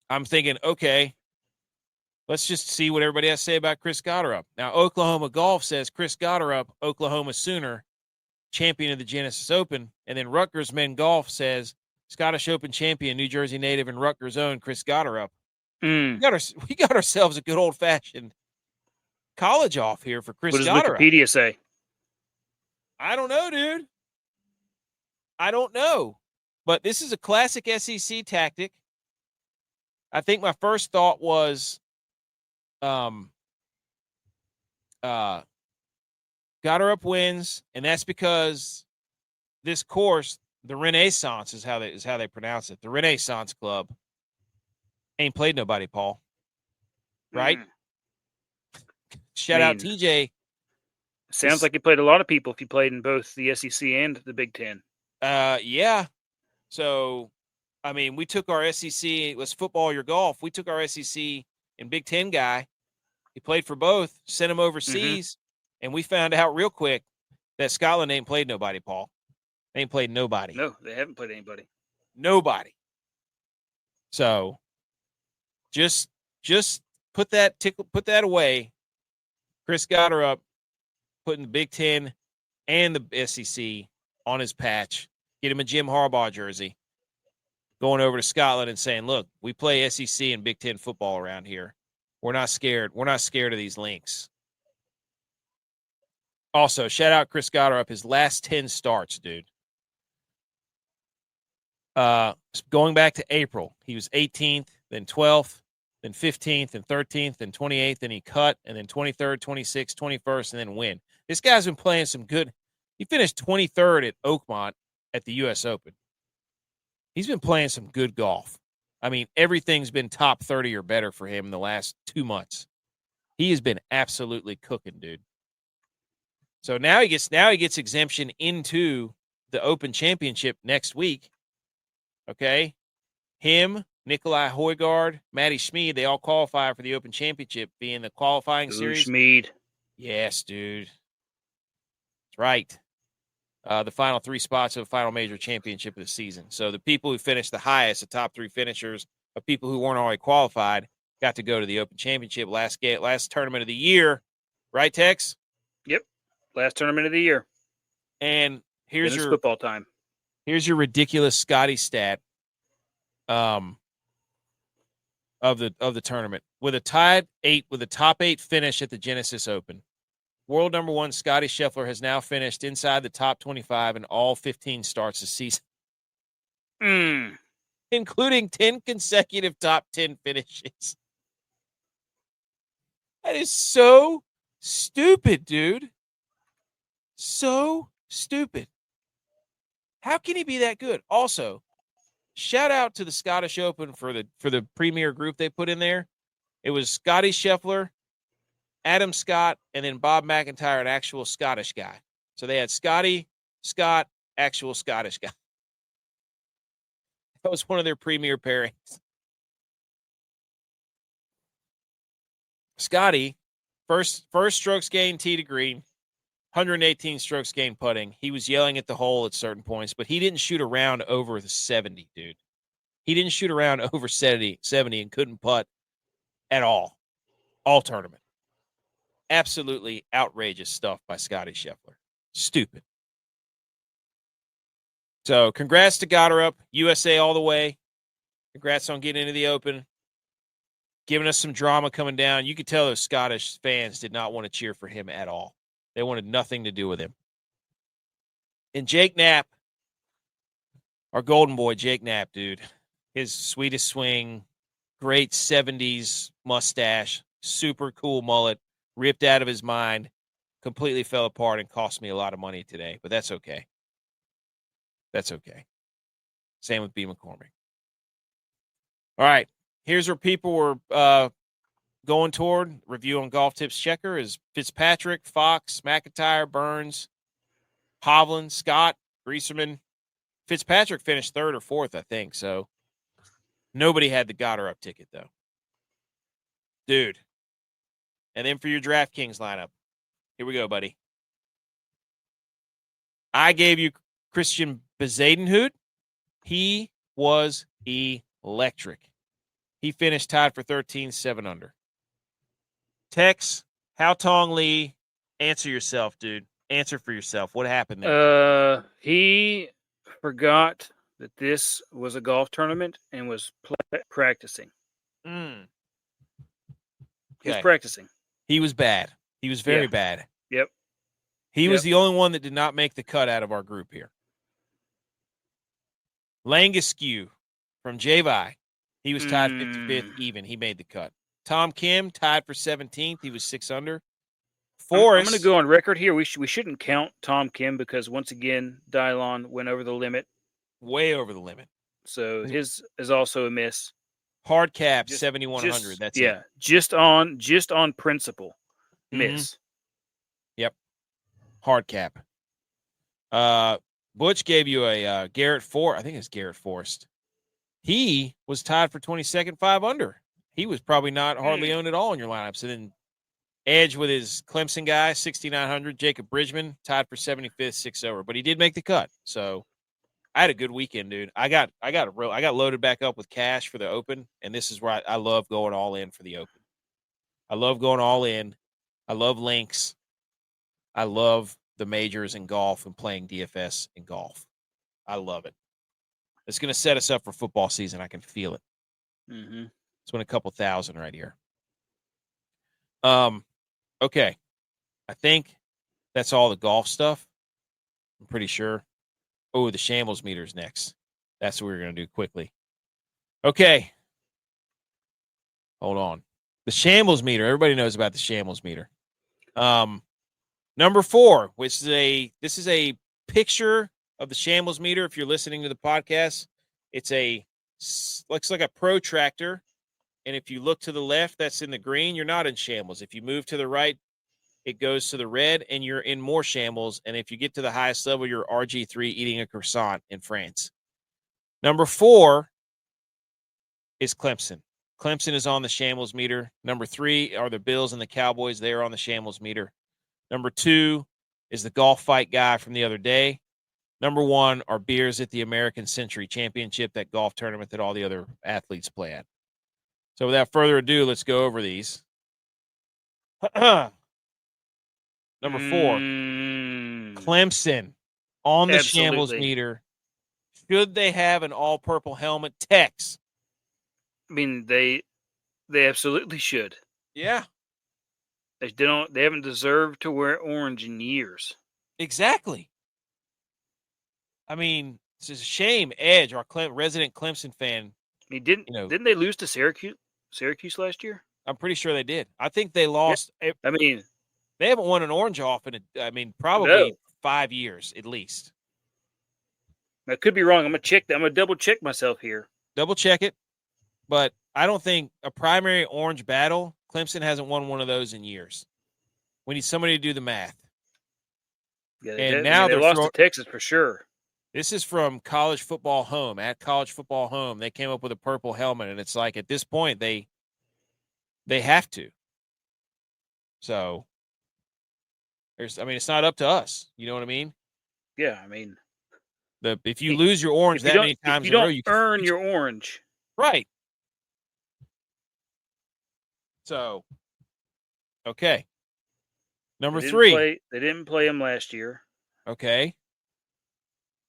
I'm thinking, okay, let's just see what everybody has to say about Chris Gotterup. Now, Oklahoma Golf says Chris Gotterup, Oklahoma Sooner, champion of the Genesis Open. And then Rutgers Men Golf says Scottish Open champion, New Jersey native and Rutgers own Chris Gotterup. We got ourselves a good old-fashioned college off here for Chris Gotterup. What does Wikipedia say? I don't know, dude. I don't know. But this is a classic SEC tactic. I think my first thought was Gotterup wins, and that's because this course, the Renaissance is how they pronounce it. The Renaissance Club Ain't played nobody, Paul. Right? Shout I out mean, TJ. Sounds like he played a lot of people if he played in both the SEC and the Big Ten. Yeah. So, I mean, we took our SEC, it was football, your golf. We took our SEC and Big Ten guy. He played for both, sent him overseas, and we found out real quick that Scotland ain't played nobody, Paul. They ain't played nobody. No, they haven't played anybody. Nobody. So, just put that away. Chris Gotterup putting the Big Ten and the SEC on his patch. Get him a Jim Harbaugh jersey. Going over to Scotland and saying, look, we play SEC and Big Ten football around here. We're not scared. We're not scared of these links. Also, shout out Chris Gotterup, his last 10 starts, dude. Going back to April, he was 18th, then 12th, then 15th, and 13th, and 28th, and he cut, and then 23rd, 26th, 21st, and then win. This guy's been playing some good. He finished 23rd at Oakmont at the U.S. Open. He's been playing some good golf. I mean, everything's been top 30 or better for him in the last 2 months. He has been absolutely cooking, dude. So now he gets exemption into the Open Championship next week. Okay? Him, Nikolai Højgaard, Matty Schmid, they all qualify for the Open Championship, being the qualifying series. Schmid. Yes, dude. That's right. The final 3 spots of the final major championship of the season. So the people who finished the highest, the top 3 finishers of people who weren't already qualified, got to go to the Open Championship last tournament of the year. Right, Tex? Yep. Last tournament of the year. And here's your football time. Here's your ridiculous Scotty stat of the tournament. With a top 8 finish at the Genesis Open. World number 1 Scotty Scheffler has now finished inside the top 25 in all 15 starts this season. Including 10 consecutive top 10 finishes. That is so stupid, dude. So stupid. How can he be that good? Also, shout out to the Scottish Open for the premier group they put in there. It was Scotty Scheffler, Adam Scott, and then Bob McIntyre, an actual Scottish guy. So they had Scotty, Scott, actual Scottish guy. That was one of their premier pairings. Scotty, first strokes gained tee to green, 118 strokes gained putting. He was yelling at the hole at certain points, but he didn't shoot around over the 70, dude. He didn't shoot around over 70 and couldn't putt at all tournament. Absolutely outrageous stuff by Scotty Scheffler. Stupid. So congrats to Gotterup, USA all the way. Congrats on getting into the Open. Giving us some drama coming down. You could tell those Scottish fans did not want to cheer for him at all. They wanted nothing to do with him. And Jake Knapp, our golden boy, Jake Knapp, dude. His sweetest swing, great 70s mustache, super cool mullet, ripped out of his mind, completely fell apart and cost me a lot of money today. But that's okay. That's okay. Same with B. McCormick. All right. Here's where people were going toward. Review on Golf Tips Checker is Fitzpatrick, Fox, McIntyre, Burns, Hovland, Scott, Grieserman. Fitzpatrick finished 3rd or 4th, I think. So nobody had the Gotterup ticket, though. Dude. And then for your DraftKings lineup, here we go, buddy. I gave you Christian Bezadenhout. He was electric. He finished tied for 13, 7 under. Tex, Hao Tong Lee, answer yourself, dude. Answer for yourself. What happened there? He forgot that this was a golf tournament and was practicing. Okay. He was practicing. He was bad. He was very bad. Yep. He was the only one that did not make the cut out of our group here. Langeskew from G.U.Y.S. He was tied 55th even. He made the cut. Tom Kim tied for 17th. He was 6 under. Forrest. I'm going to go on record here. We shouldn't count Tom Kim because, once again, Dylon went over the limit. Way over the limit. So his is also a miss. Hard cap, Just- 7,100. That's yeah, it. just on principle. Miss. Yep. Hard cap. Butch gave you a Garrett Forrest. I think it's Garrett Forrest. He was tied for 22nd, 5 under. He was probably not hardly owned at all in your lineups. And then Edge with his Clemson guy, 6,900. Jacob Bridgman tied for 75th, 6 over. But he did make the cut. So I had a good weekend, dude. I got loaded back up with cash for the Open, and this is where I love going all in for the Open. I love going all in. I love links. I love the majors in golf and playing DFS in golf. I love it. It's going to set us up for football season. I can feel it. Mm-hmm. It's win a couple thousand right here. Okay. I think that's all the golf stuff. I'm pretty sure. Oh, the Shambles Meter's next. That's what we're going to do quickly. Okay. Hold on. The Shambles Meter. Everybody knows about the Shambles Meter. Number 4, which is this is a picture of the Shambles Meter. If you're listening to the podcast, looks like a protractor. And if you look to the left, that's in the green. You're not in shambles. If you move to the right, it goes to the red, and you're in more shambles. And if you get to the highest level, you're RG3 eating a croissant in France. Number 4 is Clemson. Clemson is on the Shambles Meter. Number 3 are the Bills and the Cowboys. They are on the Shambles Meter. Number 2 is the golf fight guy from the other day. Number 1 are beers at the American Century Championship, that golf tournament that all the other athletes play at. So without further ado, let's go over these. Number 4, Clemson on the Shambles Meter. Should they have an all-purple helmet? Tex. I mean, they absolutely should. Yeah. They haven't deserved to wear orange in years. Exactly. I mean, it's a shame. Edge, our resident Clemson fan. I mean, didn't they lose to Syracuse last year? I'm pretty sure they did. I think they lost. Yeah. I mean, they haven't won an orange off in probably 5 years at least. I could be wrong. I'm gonna double check myself here. Double check it. But I don't think a primary orange battle, Clemson hasn't won one of those in years. We need somebody to do the math. Yeah, and now they lost to Texas for sure. This is from College Football Home. At College Football Home, they came up with a purple helmet, and it's like at this point they have to. So it's not up to us. You know what I mean? Yeah, I mean, if you lose your orange that many times in a row, you earn your orange. Right. So, okay. Number 3. They didn't play them last year. Okay.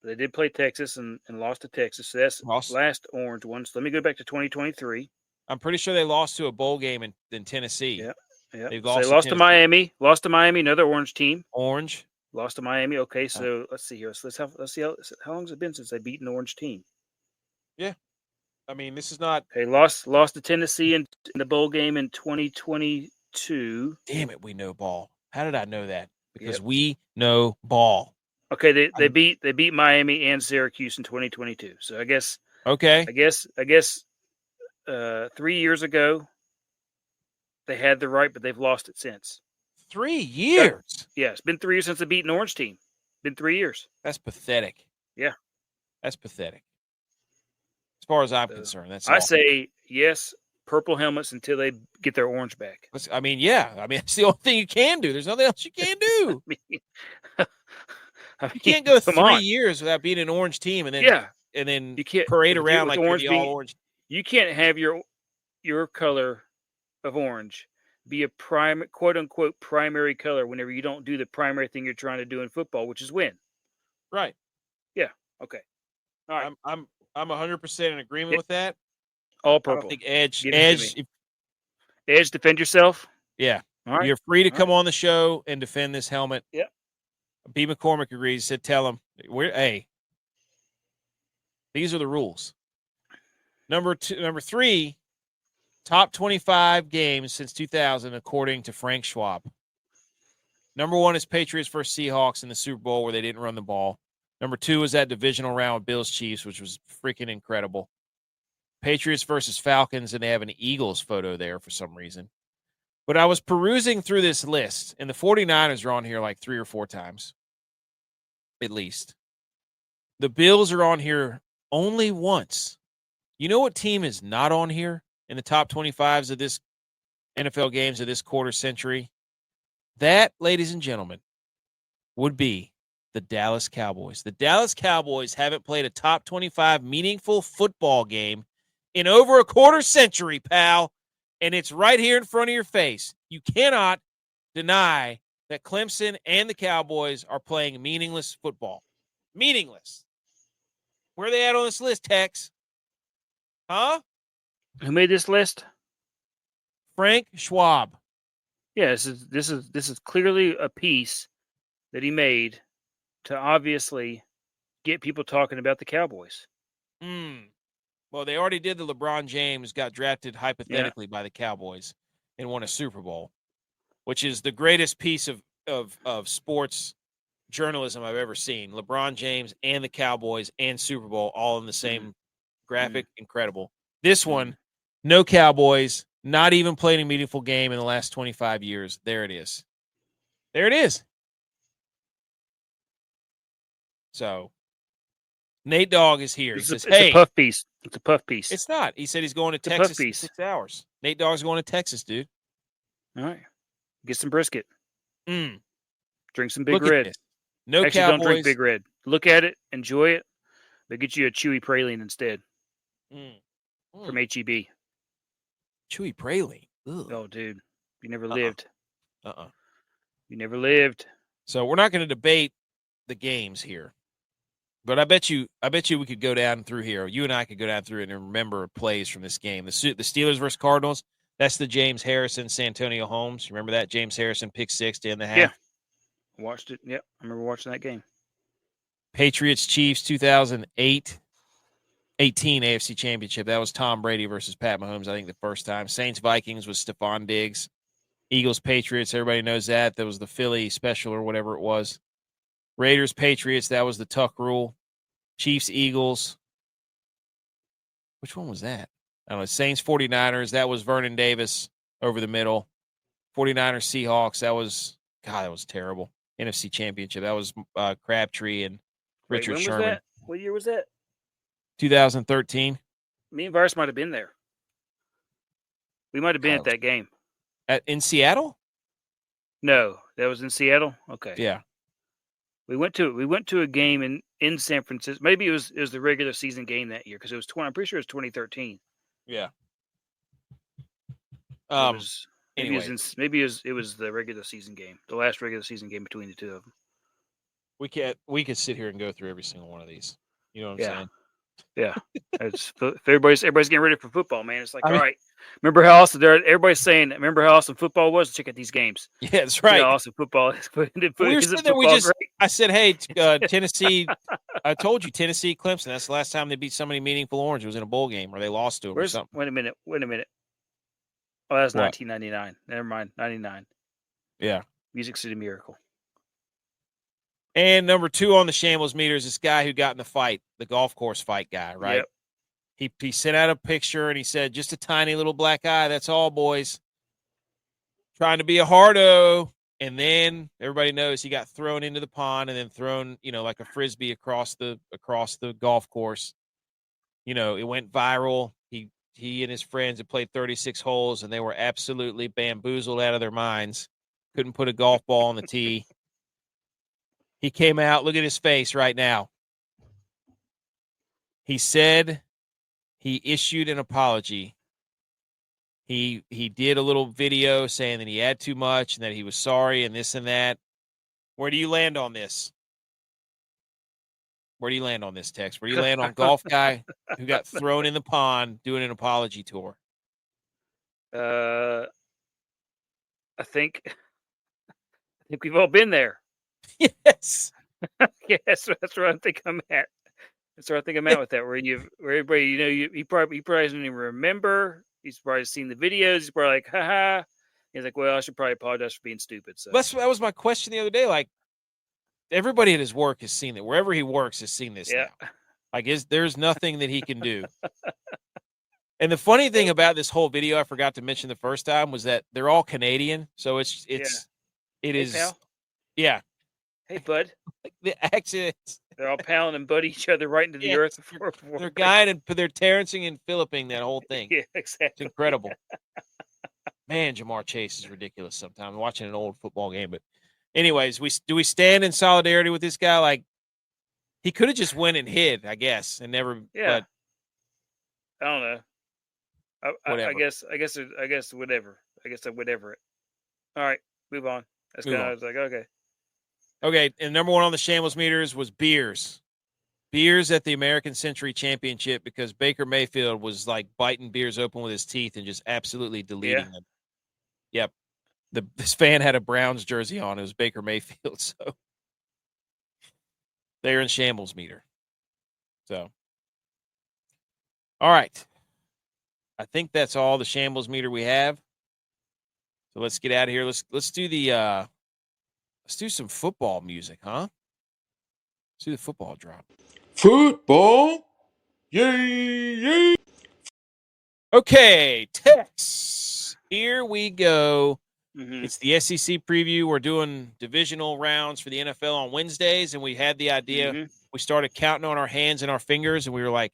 They did play Texas and lost to Texas. So that's last orange one. So let me go back to 2023. I'm pretty sure they lost to a bowl game in Tennessee. Yeah. Yeah. They lost to Miami. Lost to Miami, another orange team. Orange. Lost to Miami. Okay, so let's see here. Let's see how long has it been since they beat an orange team? Yeah. I mean, this is not. They lost to Tennessee in the bowl game in 2022. Damn it, we know ball. How did I know that? Because we know ball. Okay, they beat Miami and Syracuse in 2022. So I guess. Okay. I guess 3 years ago they had the right, but they've lost it since. 3 years. Yeah, it's been 3 years since they beat an orange team. Been 3 years. That's pathetic. Yeah, that's pathetic. As far as I'm concerned, that's. I say yes, purple helmets until they get their orange back. I mean, yeah. I mean, it's the only thing you can do. There's nothing else you can do. You can't go 3 years without being an orange team, and then you can't parade around like you're the all orange. You can't have your color of orange be a quote unquote primary color whenever you don't do the primary thing you're trying to do in football, which is win. Right. Yeah. Okay. All right. I'm 100% in agreement with that. All purple. I think Edge, defend yourself. Yeah. All right. You're free to come on the show and defend this helmet. Yeah. B. McCormick agrees. He said, tell him, these are the rules. Number 3, top 25 games since 2000, according to Frank Schwab. Number 1 is Patriots versus Seahawks in the Super Bowl where they didn't run the ball. Number 2 is that divisional round with Bills Chiefs, which was freaking incredible. Patriots versus Falcons, and they have an Eagles photo there for some reason. But I was perusing through this list, and the 49ers are on here like 3 or 4 times, at least. The Bills are on here only once. You know what team is not on here in the top 25s of this NFL games of this quarter century? That, ladies and gentlemen, would be the Dallas Cowboys. The Dallas Cowboys haven't played a top 25 meaningful football game in over a quarter century, pal, and it's right here in front of your face. You cannot deny that Clemson and the Cowboys are playing meaningless football. Meaningless. Where are they at on this list, Tex? Huh? Who made this list? Frank Schwab. Yeah, this is clearly a piece that he made to obviously get people talking about the Cowboys. Well, they already did the LeBron James got drafted hypothetically by the Cowboys and won a Super Bowl, which is the greatest piece of sports journalism I've ever seen. LeBron James and the Cowboys and Super Bowl all in the same graphic. Incredible. This one, no Cowboys, not even playing a meaningful game in the last 25 years. There it is. There it is. So Nate Dogg is here. He says, it's a puff piece. It's a puff piece. It's not. He said he's going to Texas in 6 hours. Nate Dogg's going to Texas, dude. All right. Get some brisket. Drink some Big Look Red. No Actually, Cowboys. don't drink Big Red. Look at it, enjoy it, but get you a chewy praline instead from HEB. Chewy praline. Ugh. Oh, dude. You never lived. You never lived. So we're not going to debate the games here. But I bet you we could go down through here. You and I could go down through it and remember plays from this game. The Steelers versus Cardinals, that's the James Harrison, Santonio Holmes. Remember that? James Harrison pick 6 to end the half? Yeah. Watched it. Yep. I remember watching that game. Patriots Chiefs 2018 AFC Championship. That was Tom Brady versus Pat Mahomes, I think, the first time. Saints Vikings was Stephon Diggs. Eagles Patriots, everybody knows that. That was the Philly special or whatever it was. Raiders Patriots, that was the Tuck rule. Chiefs Eagles. Which one was that? I don't know. Saints 49ers, that was Vernon Davis over the middle. 49ers Seahawks, that was terrible. NFC Championship, that was Crabtree and Richard Sherman. Was that? What year was that? 2013. Me and Virus might have been there. We might have been at that game. In Seattle? No, that was in Seattle. Okay. Yeah. We went to a game in San Francisco. Maybe it was the regular season game that year because it was I'm pretty sure it was 2013. Yeah. Maybe it was the regular season game, the last regular season game between the two of them. We could sit here and go through every single one of these. You know what I'm saying? Yeah. Everybody's getting ready for football, man. It's like, all right. Remember how awesome everybody's saying, remember how awesome football was? Check out these games. Yeah, that's right. How awesome football is. We were sitting there, I said, hey, Tennessee, I told you, Tennessee, Clemson, that's the last time they beat somebody meaningful orange. It was in a bowl game or they lost to them or something. Wait a minute. Oh, that's 1999. Never mind. 99. Yeah. Music City Miracle. And number 2 on the Shambles Meter is this guy who got in the fight, the golf course fight guy, right? Yep. He sent out a picture and he said, just a tiny little black eye. That's all, boys. Trying to be a hardo. And then everybody knows he got thrown into the pond and then thrown, like a Frisbee across the golf course. It went viral. He and his friends had played 36 holes and they were absolutely bamboozled out of their minds. Couldn't put a golf ball on the tee. He came out. Look at his face right now. He said he issued an apology. He did a little video saying that he had too much and that he was sorry and this and that. Where do you land on this? Where do you land on this, Tex? Where do you land on golf guy who got thrown in the pond doing an apology tour? I think we've all been there. Yes. Yes, that's where I think I'm at. That's where I think I'm at with that. Where everybody, he probably doesn't even remember. He's probably seen the videos. He's probably like, haha. He's like, well, I should probably apologize for being stupid. So that was my question the other day. Like, everybody at his work has seen it. Wherever he works has seen this now. Like, there's nothing that he can do And the funny thing about this whole video, I forgot to mention the first time, was that they're all Canadian. So it Hey, is, pal. yeah. Hey, bud. Like the accents. They're all pounding and butting each other right into the earth. They're guying and they're terrencing and Philipping that whole thing. Yeah, exactly. It's incredible. Man, Jamar Chase is ridiculous sometimes. I'm watching an old football game. But anyways, do we stand in solidarity with this guy? Like, he could have just went and hid, I guess, and never. Yeah. But I don't know. whatever. I guess whatever. I guess whatever it. All right, move on. That's kind of, I was like, okay. Okay, and number one on the Shambles meters was beers. Beers at the American Century Championship, because Baker Mayfield was like biting beers open with his teeth and just absolutely deleting them. Yep. This fan had a Browns jersey on. It was Baker Mayfield. So they're in Shambles meter. So, all right. I think that's all the Shambles meter we have. So let's get out of here. Let's do the let's do some football music, huh? Let's do the football drop. Football, yay, yay. Okay, Tex. Here we go. Mm-hmm. It's the SEC preview. We're doing divisional rounds for the NFL on Wednesdays, and we had the idea. Mm-hmm. We started counting on our hands and our fingers, and we were like,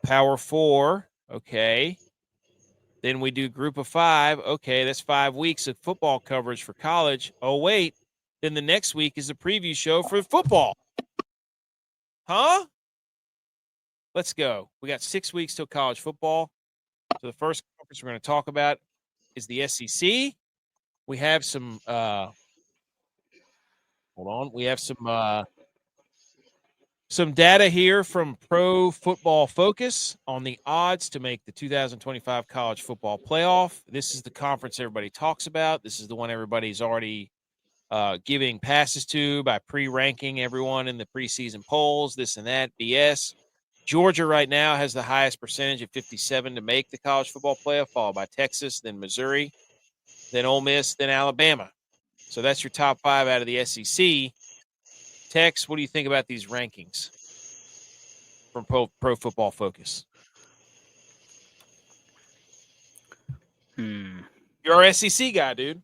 Power 4, okay. Then we do Group of 5. Okay, that's 5 weeks of football coverage for college. Oh, wait. Then the next week is a preview show for football. Huh? Let's go. We got 6 weeks till college football. So the first conference we're going to talk about is the SEC. We have some hold on. We have some data here from Pro Football Focus on the odds to make the 2025 college football playoff. This is the conference everybody talks about. This is the one everybody's already giving passes to by pre-ranking everyone in the preseason polls, this and that, BS. Georgia right now has the highest percentage at 57 to make the college football playoff, followed by Texas, then Missouri, then Ole Miss, then Alabama. So that's your top 5 out of the SEC. Tex, what do you think about these rankings from Pro Football Focus? You're our SEC guy, dude.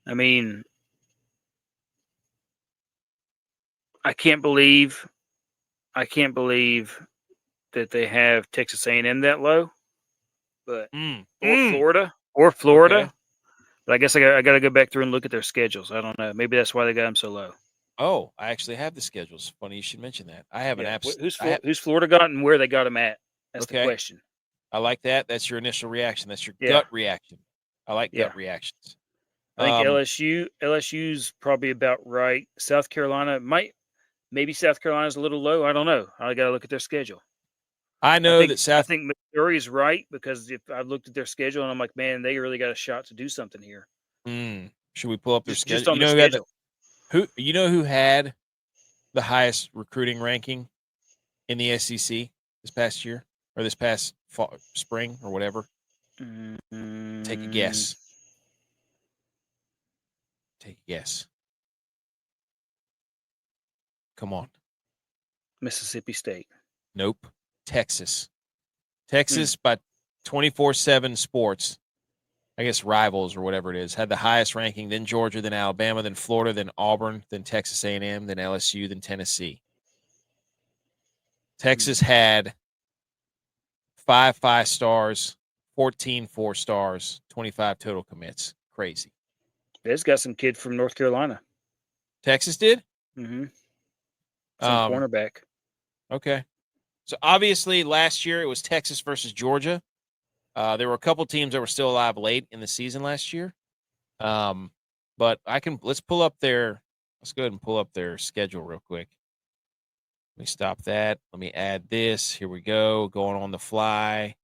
I mean, I can't believe that they have Texas A&M that low, but Florida. Okay. But I guess I got to go back through and look at their schedules. I don't know. Maybe that's why they got them so low. Oh, I actually have the schedules. Funny you should mention that. I have an Who's Florida got and where they got them at? That's the question. I like that. That's your initial reaction. That's your gut reaction. I like gut reactions. I think LSU's probably about right. South Carolina maybe South Carolina's a little low. I don't know. I got to look at their schedule. I think Missouri's right, because if I've looked at their schedule and I'm like, man, they really got a shot to do something here. Should we pull up their schedule? Just on the schedule. Who had the highest recruiting ranking in the SEC this past year or this past spring or whatever? Take a guess. Take a guess. Come on. Mississippi State. Nope. Texas by 24/7 Sports, I guess Rivals or whatever it is, had the highest ranking, then Georgia, then Alabama, then Florida, then Auburn, then Texas A&M, then LSU, then Tennessee. Texas had 5 5-stars, 14 4-stars, 25 total commits. Crazy. It's got some kid from North Carolina. Texas did? Mm-hmm. Some cornerback. Okay. So obviously last year it was Texas versus Georgia. There were a couple teams that were still alive late in the season last year. But let's go ahead and pull up their schedule real quick. Let me stop that. Let me add this. Here we go. Going on the fly.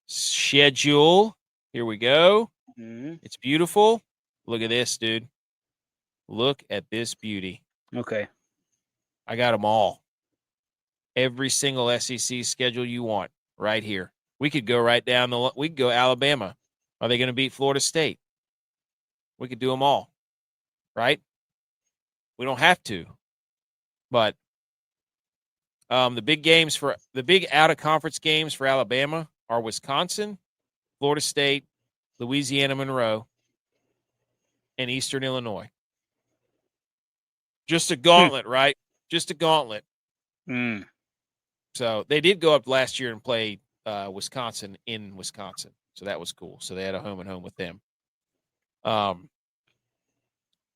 Schedule. Here we go. Mm-hmm. It's beautiful. Look at this, dude. Look at this beauty. Okay. I got them all. Every single SEC schedule you want right here. We could go right down we could go Alabama. Are they going to beat Florida State? We could do them all, right? We don't have to, but The big out of conference games for Alabama are Wisconsin, Florida State, Louisiana Monroe, and Eastern Illinois. Just a gauntlet, right? Just a gauntlet. Mm. So they did go up last year and play Wisconsin in Wisconsin. So that was cool. So they had a home and home with them.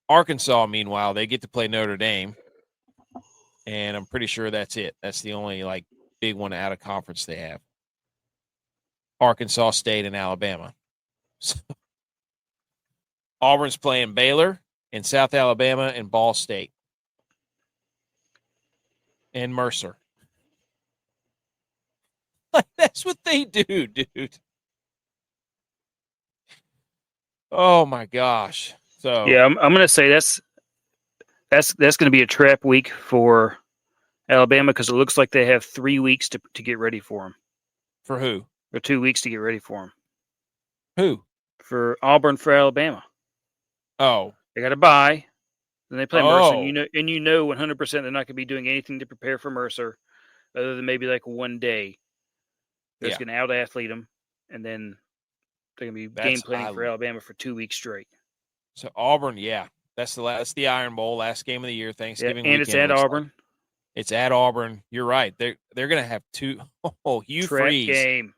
Arkansas, meanwhile, they get to play Notre Dame. And I'm pretty sure that's it. That's the only big one out of conference they have. Arkansas State and Alabama. So, Auburn's playing Baylor and South Alabama and Ball State. And Mercer. That's what they do, dude. Oh my gosh. So yeah, I'm going to say that's going to be a trap week for Alabama because it looks like they have 3 weeks to get ready for them. For who? Or 2 weeks to get ready for them. Who? For Auburn, for Alabama. Oh, they got to bye. Then they play Mercer. Oh. And you know 100% they're not going to be doing anything to prepare for Mercer, other than maybe one day. They're just going to out-athlete them, and then they're going to be game planning for Alabama for 2 weeks straight. So Auburn, yeah, that's the Iron Bowl, last game of the year, Thanksgiving weekend. And it's at Auburn. It's at Auburn. You're right. They're going to have two. Oh, Hugh Freeze game.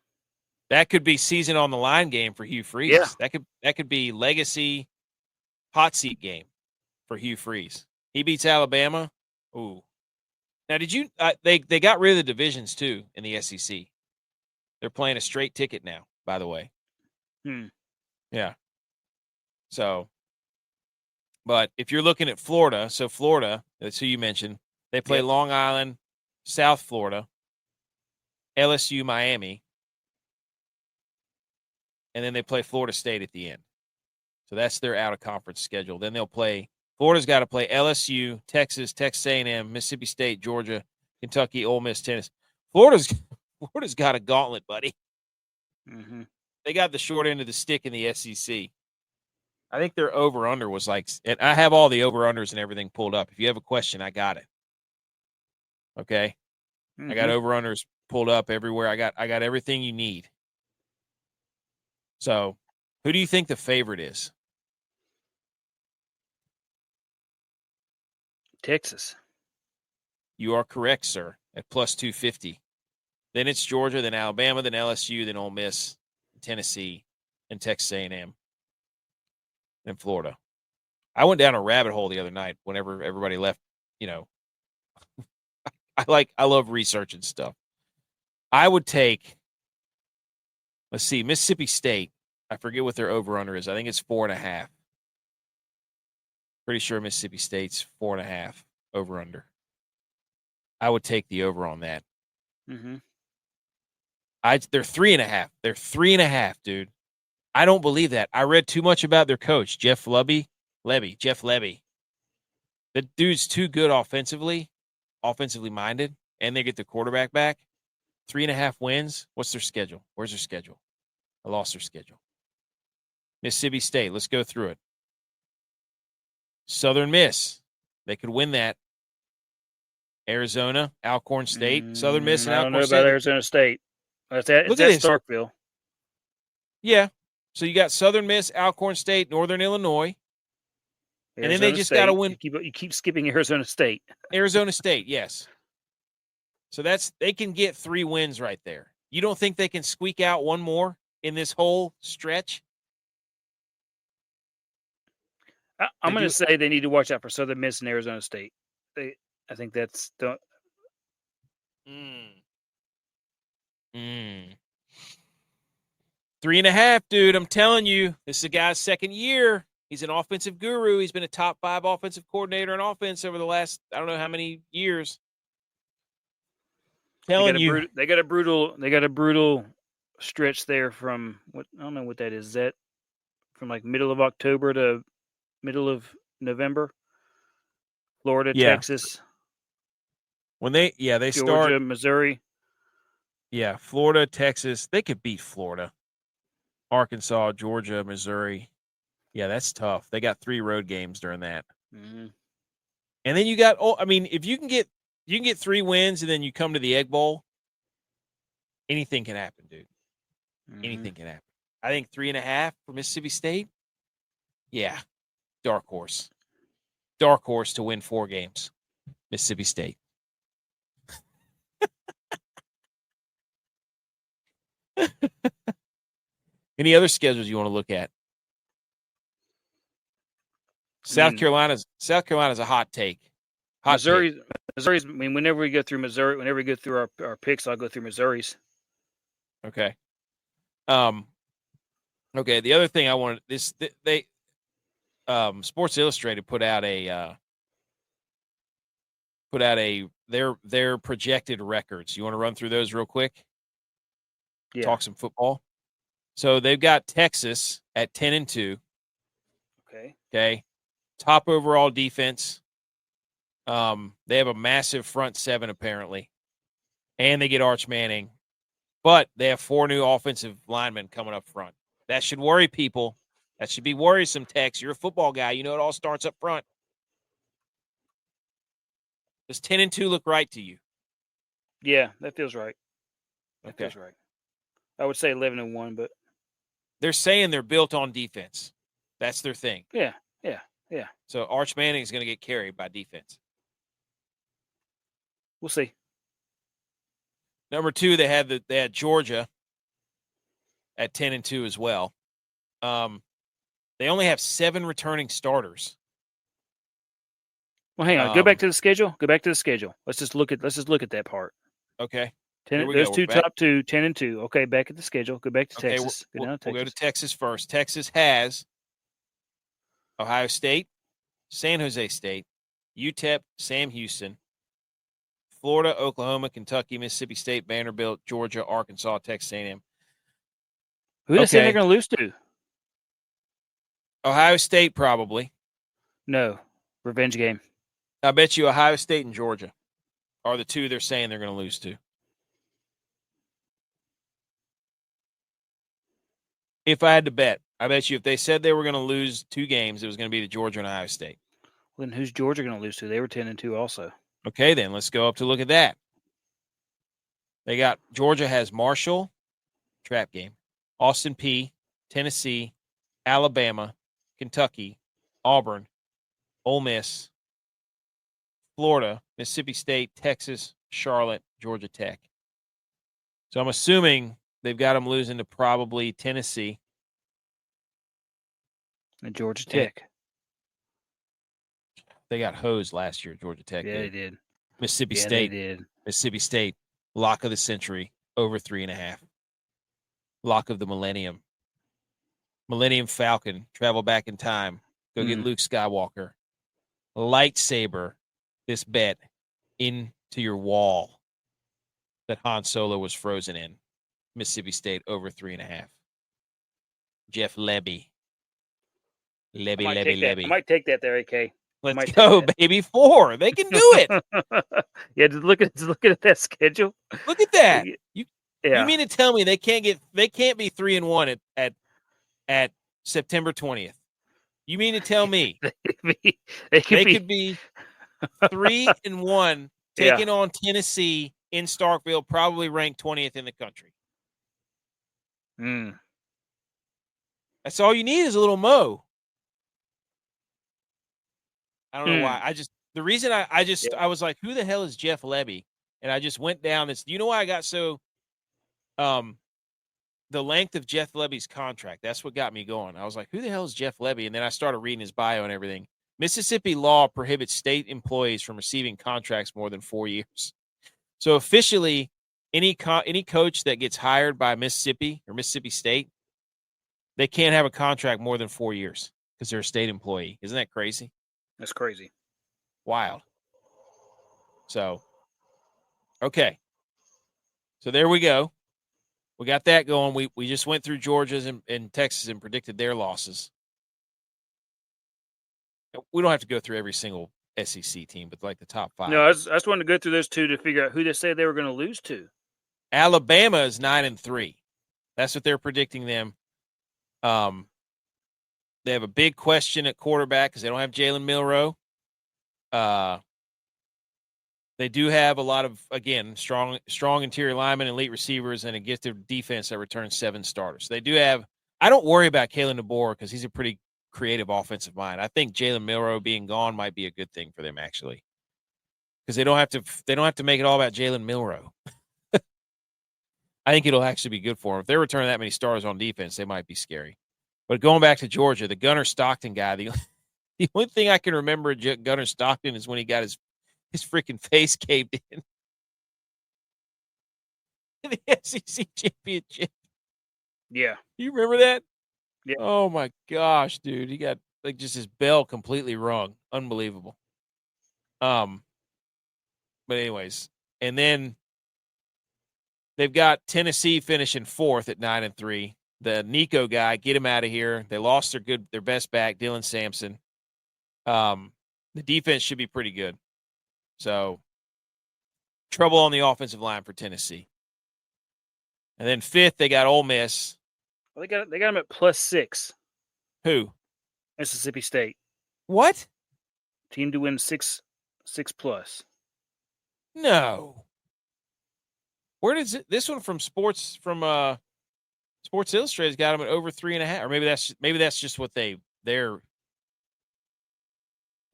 That could be season on the line game for Hugh Freeze. Yeah. That could be legacy hot seat game for Hugh Freeze. He beats Alabama. Ooh. Now, did you? They got rid of the divisions too in the SEC. They're playing a straight ticket now. By the way. Yeah. So, but if you're looking at Florida, so Florida, that's who you mentioned. They play Long Island, South Florida, LSU, Miami, and then they play Florida State at the end. So that's their out-of-conference schedule. Then they'll play – Florida's got to play LSU, Texas, Texas A&M, Mississippi State, Georgia, Kentucky, Ole Miss, Tennessee. Florida's got a gauntlet, buddy. Mm-hmm. They got the short end of the stick in the SEC. I think their over-under was and I have all the over-unders and everything pulled up. If you have a question, I got it. Okay? Mm-hmm. I got over-unders pulled up everywhere. I got everything you need. So, who do you think the favorite is? Texas. You are correct, sir, at plus 250. Then it's Georgia, then Alabama, then LSU, then Ole Miss, Tennessee, and Texas A&M, and Florida. I went down a rabbit hole the other night whenever everybody left, I love researching stuff. I would take, let's see, Mississippi State. I forget what their over-under is. I think it's 4.5. Pretty sure Mississippi State's 4.5 over-under. I would take the over on that. Mm-hmm. They're 3.5. They're 3.5, dude. I don't believe that. I read too much about their coach, Jeff Lebby. The dude's too good offensively minded, and they get the quarterback back. 3.5 wins. What's their schedule? Where's their schedule? I lost their schedule. Mississippi State. Let's go through it. Southern Miss. They could win that. Arizona, Alcorn State, Southern Miss, and Alcorn State. I don't know about Arizona State. It's at Starkville. Yeah. So you got Southern Miss, Alcorn State, Northern Illinois. And then they just got to win. You keep skipping Arizona State. Arizona State, yes. So they can get 3 wins right there. You don't think they can squeak out one more in this whole stretch? I'm going to say they need to watch out for Southern Miss and Arizona State. I think that's the. 3.5, dude. I'm telling you, this is a guy's second year. He's an offensive guru. He's been a top 5 offensive coordinator in offense over the last, I don't know how many years. Telling you, they got a brutal stretch there from what I don't know what that is. Is that from middle of October to middle of November? Florida, Texas. When they Georgia, start Missouri. Yeah, Florida, Texas. They could beat Florida. Arkansas, Georgia, Missouri. Yeah, that's tough. They got 3 road games during that. Mm-hmm. And then you got, if you can get you can get 3 wins and then you come to the Egg Bowl. Anything can happen, dude. Mhm. Anything can happen. I think 3.5 for Mississippi State. Yeah, dark horse. Dark horse to win 4 games. Mississippi State. Any other schedules you want to look at? South Carolina's a hot take. Missouri's. I mean, whenever we go through Missouri, whenever we go through our picks, I'll go through Missouri's. Okay. Okay. The other thing I wanted Sports Illustrated put out their projected records. You want to run through those real quick? Yeah. Talk some football. So they've got Texas at 10-2. Okay. Top overall defense. They have a massive front 7 apparently, and they get Arch Manning, but they have 4 new offensive linemen coming up front. That should worry people. That should be worrisome, Tex. You're a football guy. You know it all starts up front. Does 10-2 look right to you? Yeah, that feels right. That Okay. feels right. I would say 11-1, but they're saying they're built on defense. That's their thing. Yeah. So Arch Manning is going to get carried by defense. We'll see. Number 2, they had Georgia at 10-2 as well. They only have 7 returning starters. Well, hang on. Go back to the schedule. Let's just look at that part. Okay. Those two top 2, 10-2. Okay, back at the schedule. Go back to Texas. We'll go to Texas first. Texas has Ohio State, San Jose State, UTEP, Sam Houston, Florida, Oklahoma, Kentucky, Mississippi State, Vanderbilt, Georgia, Arkansas, Texas A&M. Who they say they're going to lose to? Ohio State, probably. No. Revenge game. I bet you Ohio State and Georgia are the 2 they're saying they're going to lose to. If I had to bet, I bet you if they said they were going to lose 2 games, it was going to be to Georgia and Ohio State. Well, then who's Georgia going to lose to? They were 10-2 also. Okay, then let's go up to look at that. They got Georgia has Marshall, trap game, Austin Peay, Tennessee, Alabama, Kentucky, Auburn, Ole Miss, Florida, Mississippi State, Texas, Charlotte, Georgia Tech. So I'm assuming they've got them losing to probably Tennessee. And Georgia Tech. They got hosed last year, Georgia Tech. Yeah, they did. Mississippi State. They did. Mississippi State, lock of the century, over 3.5. Lock of the millennium. Millennium Falcon, travel back in time. Go get Luke Skywalker. Lightsaber this bet into your wall that Han Solo was frozen in. Mississippi State, over 3.5. Jeff Lebby. Lebby. I might take that there, AK. Let's go, baby. 4. They can do it. Yeah, just look at that schedule. Look at that. You Yeah. mean to tell me they can't be 3-1 at September 20th? You mean to tell me they could be 3-1 taking on Tennessee in Starkville, probably ranked 20th in the country? That's all you need is a little mo. I don't know why. The reason I was like, who the hell is Jeff Lebby? And I just went down this. Do you know why I got so the length of Jeff Lebby's contract? That's what got me going. I was like, who the hell is Jeff Lebby? And then I started reading his bio and everything. Mississippi law prohibits state employees from receiving contracts more than 4 years. So officially, any coach that gets hired by Mississippi or Mississippi State, they can't have a contract more than 4 years because they're a state employee. Isn't that crazy? That's crazy. Wild. So, okay. So there we go. We got that going. We just went through Georgia's and Texas and predicted their losses. We don't have to go through every single SEC team, but like the top 5. No, I just wanted to go through those 2 to figure out who they said they were going to lose to. Alabama is 9-3. That's what they're predicting them. They have a big question at quarterback because they don't have Jalen Milroe. They do have a lot of, again, strong interior linemen, elite receivers, and a gifted defense that returns 7 starters. They do have – I don't worry about Kalen DeBoer because he's a pretty creative offensive mind. I think Jalen Milroe being gone might be a good thing for them, actually, because they don't have to make it all about Jalen Milroe. I think it'll actually be good for them. If they're returning that many stars on defense, they might be scary. But going back to Georgia, the Gunnar Stockton guy, the only thing I can remember of Gunnar Stockton is when he got his freaking face caved in the SEC championship. Yeah. You remember that? Yeah. Oh, my gosh, dude. He got, like, just his bell completely wrong. Unbelievable. But anyways, and then they've got Tennessee finishing 4th at 9-3. The Nico guy, get him out of here. They lost their best back, Dylan Sampson. The defense should be pretty good. So, trouble on the offensive line for Tennessee. And then 5th, they got Ole Miss. Well, they got them at +6. Who? Mississippi State. What? Team to win 6+. No. Where does it? This one from Sports Illustrated's got them at over 3.5, or maybe that's just what they're.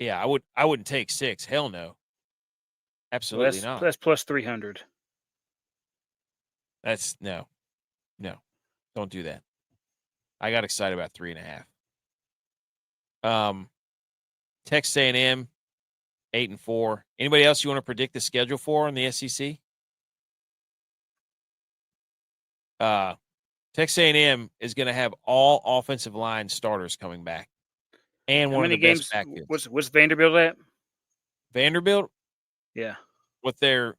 Yeah, I wouldn't take 6. Hell no. Absolutely not. That's +300. That's no. Don't do that. I got excited about 3.5. Texas A&M 8-4. Anybody else you want to predict the schedule for in the SEC? Texas A&M is going to have all offensive line starters coming back, and How one of many the games? best backfields. What's Vanderbilt at? Vanderbilt? Yeah. With their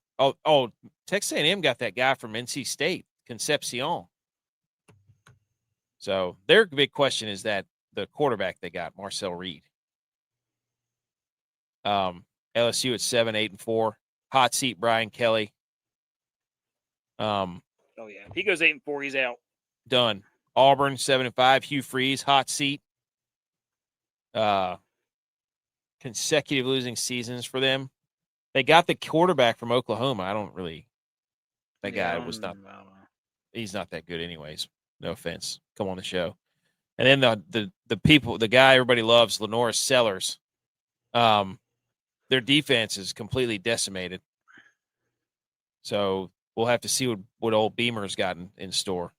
Texas A&M got that guy from NC State, Concepcion. So their big question is that the quarterback they got, Marcel Reed. LSU at 7-8-4. Hot seat Brian Kelly. Oh yeah, if he goes 8-4, he's out. Done. Auburn 7-5. Hugh Freeze, hot seat. Consecutive losing seasons for them. They got the quarterback from Oklahoma. I don't really. That guy was not. He's not that good, anyways. No offense. Come on the show. And then the guy everybody loves, Lenora Sellers. Their defense is completely decimated. So we'll have to see what old Beamer's gotten in store.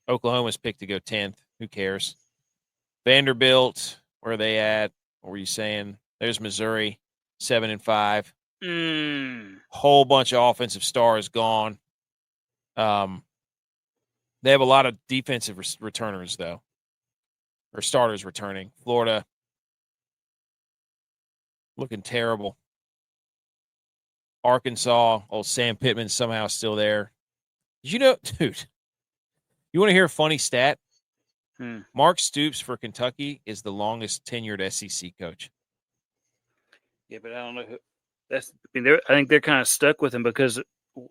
Oklahoma's picked to go 10th. Who cares? Vanderbilt, where are they at? What were you saying? There's Missouri, 7-5. Whole bunch of offensive stars gone. They have a lot of defensive returners, though, or starters returning. Florida looking terrible. Arkansas, old Sam Pittman somehow still there. Did you know, dude? You want to hear a funny stat? Mark Stoops for Kentucky is the longest tenured SEC coach. Yeah, but I don't know who. I think they're kind of stuck with him because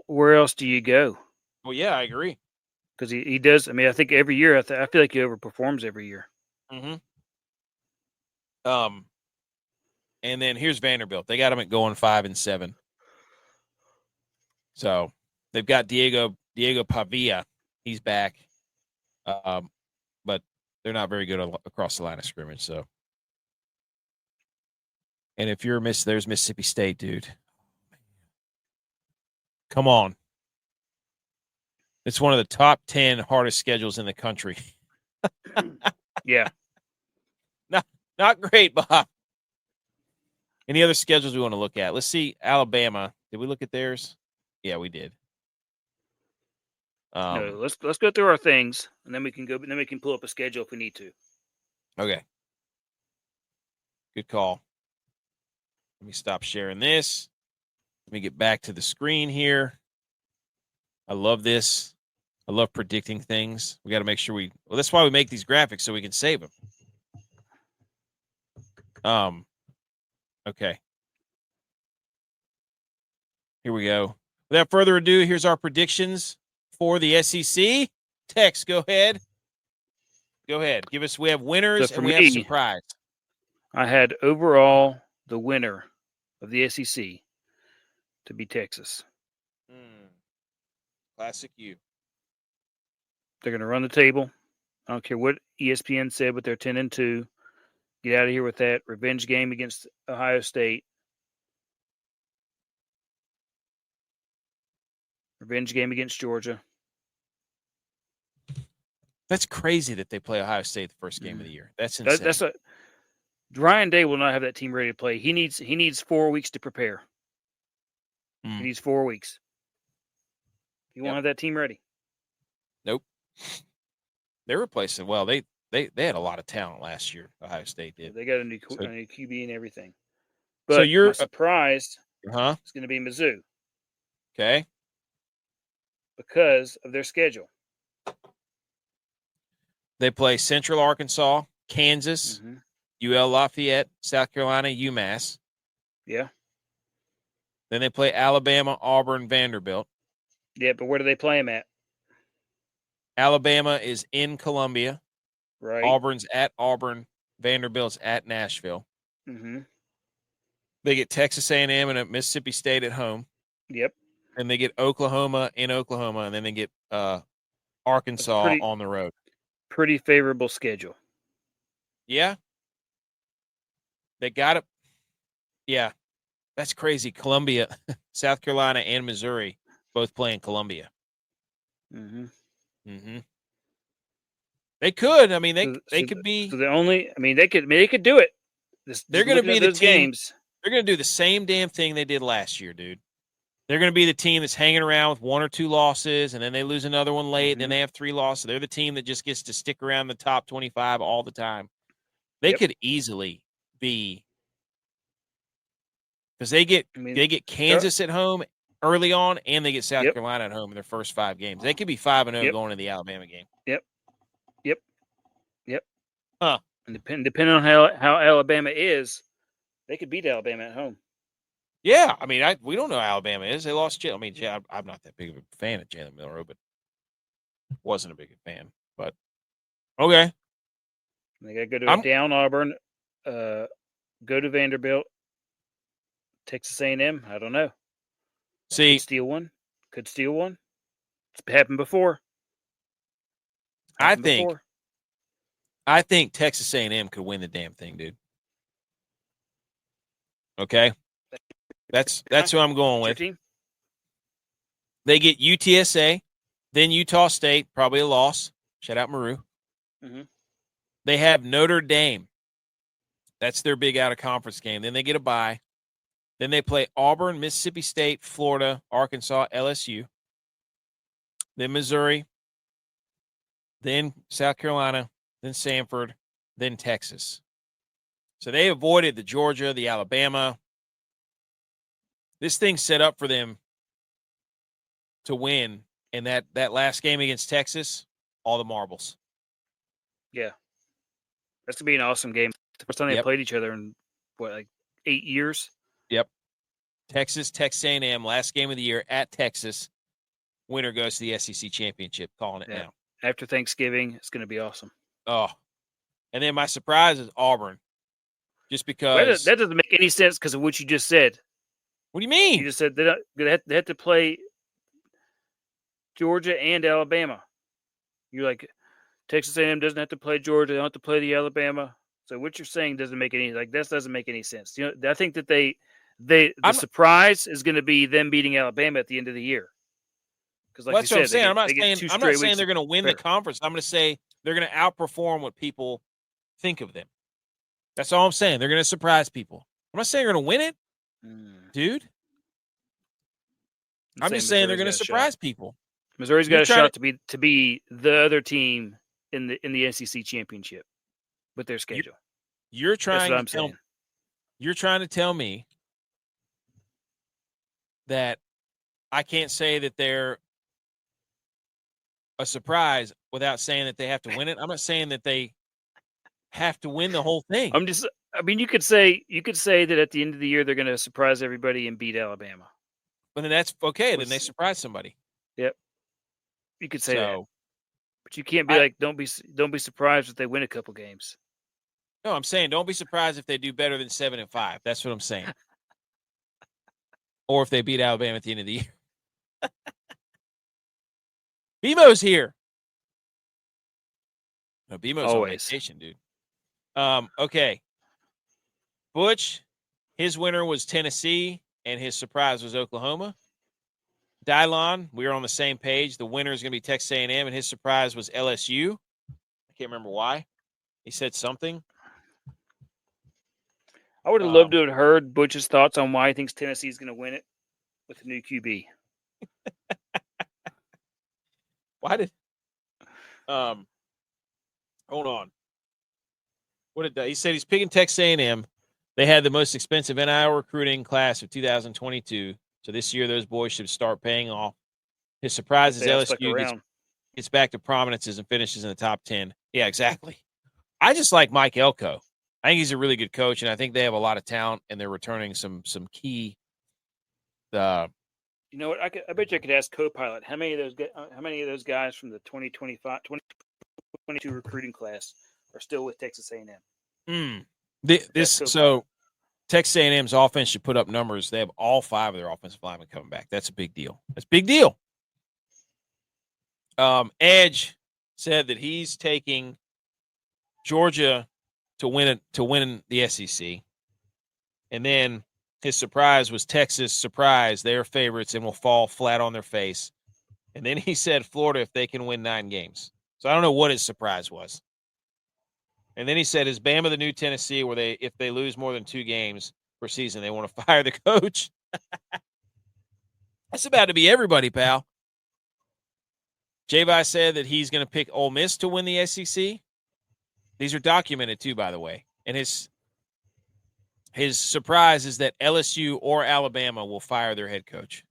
where else do you go? Well, yeah, I agree. Because he does. I mean, I think every year, I feel like he overperforms every year. Mm-hmm. And then here's Vanderbilt. They got him at going 5-7. So they've got Diego Pavia. He's back. But they're not very good across the line of scrimmage. So, and if you're there's Mississippi State, dude. Come on. It's one of the top 10 hardest schedules in the country. Yeah. Not great, Bob. Any other schedules we want to look at? Let's see. Alabama. Did we look at theirs? Yeah, we did. No, let's go through our things, and then we can go. Then we can pull up a schedule if we need to. Okay. Good call. Let me stop sharing this. Let me get back to the screen here. I love this. I love predicting things. We got to make sure well, that's why we make these graphics so we can save them. Okay. Here we go. Without further ado, here's our predictions for the SEC. Tex, go ahead. Go ahead. We have winners So and we have surprise. I had overall the winner of the SEC to beat Texas. Classic you. They're going to run the table. I don't care what ESPN said, but they're 10-2. Get out of here with that revenge game against Ohio State. Revenge game against Georgia. That's crazy that they play Ohio State the first game of the year. That's insane. Ryan Day will not have that team ready to play. He needs 4 weeks to prepare. He needs 4 weeks. He won't have that team ready. Nope. They're replacing. Well, they had a lot of talent last year. Ohio State did. They got a new QB and everything. But so you're surprised. It's going to be Mizzou. Okay. Because of their schedule. They play Central Arkansas, Kansas, UL Lafayette, South Carolina, UMass. Yeah. Then they play Alabama, Auburn, Vanderbilt. Yeah, but where do they play them at? Alabama is in Columbia. Right. Auburn's at Auburn. Vanderbilt's at Nashville. Mm-hmm. They get Texas A&M and Mississippi State at home. Yep. And they get Oklahoma in Oklahoma, and then they get Arkansas on the road. Pretty favorable schedule. Yeah. They got it. Yeah. That's crazy. Columbia, South Carolina, and Missouri both play in Columbia. Mm-hmm. Mm-hmm. They could. I mean, they could be. So they could do it. They're going to be the team. Games. They're going to do the same damn thing they did last year, dude. They're going to be the team that's hanging around with 1 or 2 losses, and then they lose another one late, and then they have 3 losses. They're the team that just gets to stick around the top 25 all the time. They could easily be, because they get Kansas at home early on, and they get South Carolina at home in their first 5 games. They could be 5-0 going to the Alabama game. Yep. Huh. And depending on how Alabama is, they could beat Alabama at home. Yeah, I mean, we don't know how Alabama is. They lost Jalen. I mean, I'm not that big of a fan of Jalen Milroe, but wasn't a big fan. But okay, they got to go to down Auburn, go to Vanderbilt, Texas A&M. I don't know. See, could steal one. It's happened before. I think Texas A&M could win the damn thing, dude. Okay. That's who I'm going with. They get UTSA, then Utah State, probably a loss. Shout out Maru. Mm-hmm. They have Notre Dame. That's their big out-of-conference game. Then they get a bye. Then they play Auburn, Mississippi State, Florida, Arkansas, LSU. Then Missouri. Then South Carolina. Then Samford. Then Texas. So they avoided the Georgia, the Alabama. This thing's set up for them to win. And that last game against Texas, all the marbles. Yeah. That's going to be an awesome game. The first time they played each other in, 8 years? Yep. Texas A&M, last game of the year at Texas. Winner goes to the SEC Championship. Calling it now. After Thanksgiving, it's going to be awesome. Oh. And then my surprise is Auburn. Just because. That doesn't make any sense because of what you just said. What do you mean? You just said they had to play Georgia and Alabama. You're like, Texas A&M doesn't have to play Georgia. They don't have to play the Alabama. So what you're saying doesn't make any this doesn't make any sense. You know, I think that the surprise is going to be them beating Alabama at the end of the year. Because that's what I'm saying. I'm not saying they're going to win the conference. I'm going to say they're going to outperform what people think of them. That's all I'm saying. They're going to surprise people. I'm not saying they're going to win it, dude. I'm just saying they're going to surprise people. Missouri's got a shot to be the other team in the SEC championship with their schedule. You're trying to tell me that I can't say that they're a surprise without saying that they have to win it. I'm not saying that they have to win the whole thing. You could say that at the end of the year they're going to surprise everybody and beat Alabama. But then that's okay. Then they surprise somebody. Yep. You could say that. But you can't be don't be surprised if they win a couple games. No, I'm saying don't be surprised if they do better than 7-5. That's what I'm saying. or if they beat Alabama at the end of the year. BMO's here. No, BMO's Always. on vacation, dude. Okay. Butch, his winner was Tennessee, and his surprise was Oklahoma. Dylon, we are on the same page. The winner is going to be Texas A&M, and his surprise was LSU. I can't remember why. He said something. I would have loved to have heard Butch's thoughts on why he thinks Tennessee is going to win it with the new QB. Why did hold on. What did he said? He's picking Texas A&M. They had the most expensive NIL recruiting class of 2022. So this year, those boys should start paying off. His surprise is LSU gets back to prominences and finishes in the top 10. Yeah, exactly. I just like Mike Elko. I think he's a really good coach, and I think they have a lot of talent, and they're returning some key. You know what? I bet you I could ask Copilot how many of those guys from the 2022 recruiting class are still with Texas A&M. So Texas A&M's offense should put up numbers. They have all 5 of their offensive linemen coming back. That's a big deal. That's a big deal. Edge said that he's taking Georgia to win the SEC, and then his surprise was Texas. Surprise, they're favorites and will fall flat on their face. And then he said Florida if they can win 9 games. So I don't know what his surprise was. And then he said, is Bama the new Tennessee where if they lose more than 2 games per season, they want to fire the coach? That's about to be everybody, pal. G.U.Y.S said that he's going to pick Ole Miss to win the SEC. These are documented too, by the way. And his surprise is that LSU or Alabama will fire their head coach.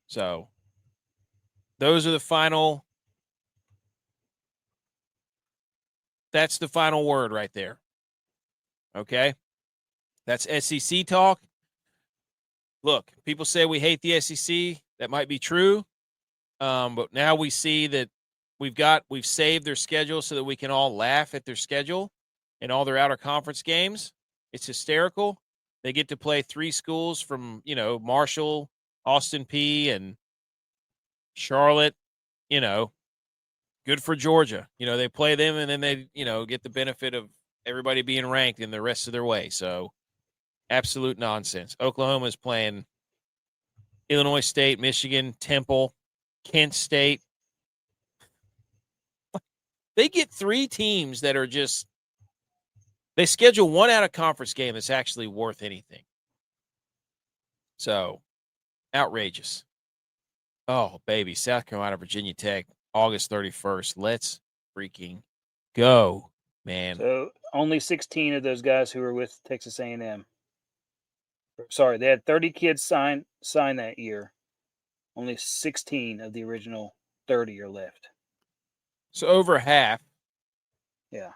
So those are the final. That's the final word right there. Okay? That's SEC talk. Look, people say we hate the SEC. That might be true. But now we see that we've saved their schedule so that we can all laugh at their schedule and all their outer conference games. It's hysterical. They get to play 3 schools from, Marshall, Austin P, and Charlotte, good for Georgia. They play them and then they, get the benefit of everybody being ranked in the rest of their way. So absolute nonsense. Oklahoma is playing Illinois State, Michigan, Temple, Kent State. They get 3 teams that are just – they schedule 1 out-of-conference game that's actually worth anything. So, outrageous. Oh, baby, South Carolina, Virginia Tech, August 31st. Let's freaking go, man. So, only 16 of those guys who were with Texas A&M. Sorry, they had 30 kids sign that year. Only 16 of the original 30 are left. So over half. Yeah.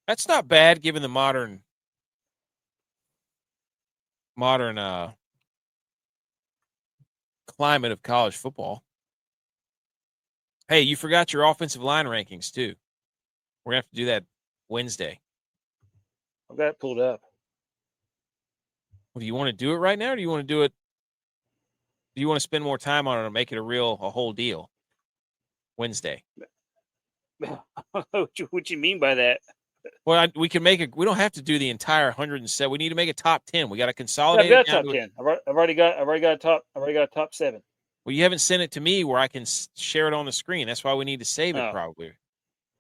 That's not bad given the modern climate of college football. Hey, you forgot your offensive line rankings too. We're going to have to do that Wednesday. I've got it pulled up. Well, do you want to do it right now, or do you want to do it? Do you want to spend more time on it and make it a whole deal? Wednesday. What you mean by that? Well, we can make it. We don't have to do the entire 107. We need to make a top 10. We got to consolidate. I've got top 10. I've already got a top 7. Well, you haven't sent it to me where I can share it on the screen. That's why we need to save it, probably.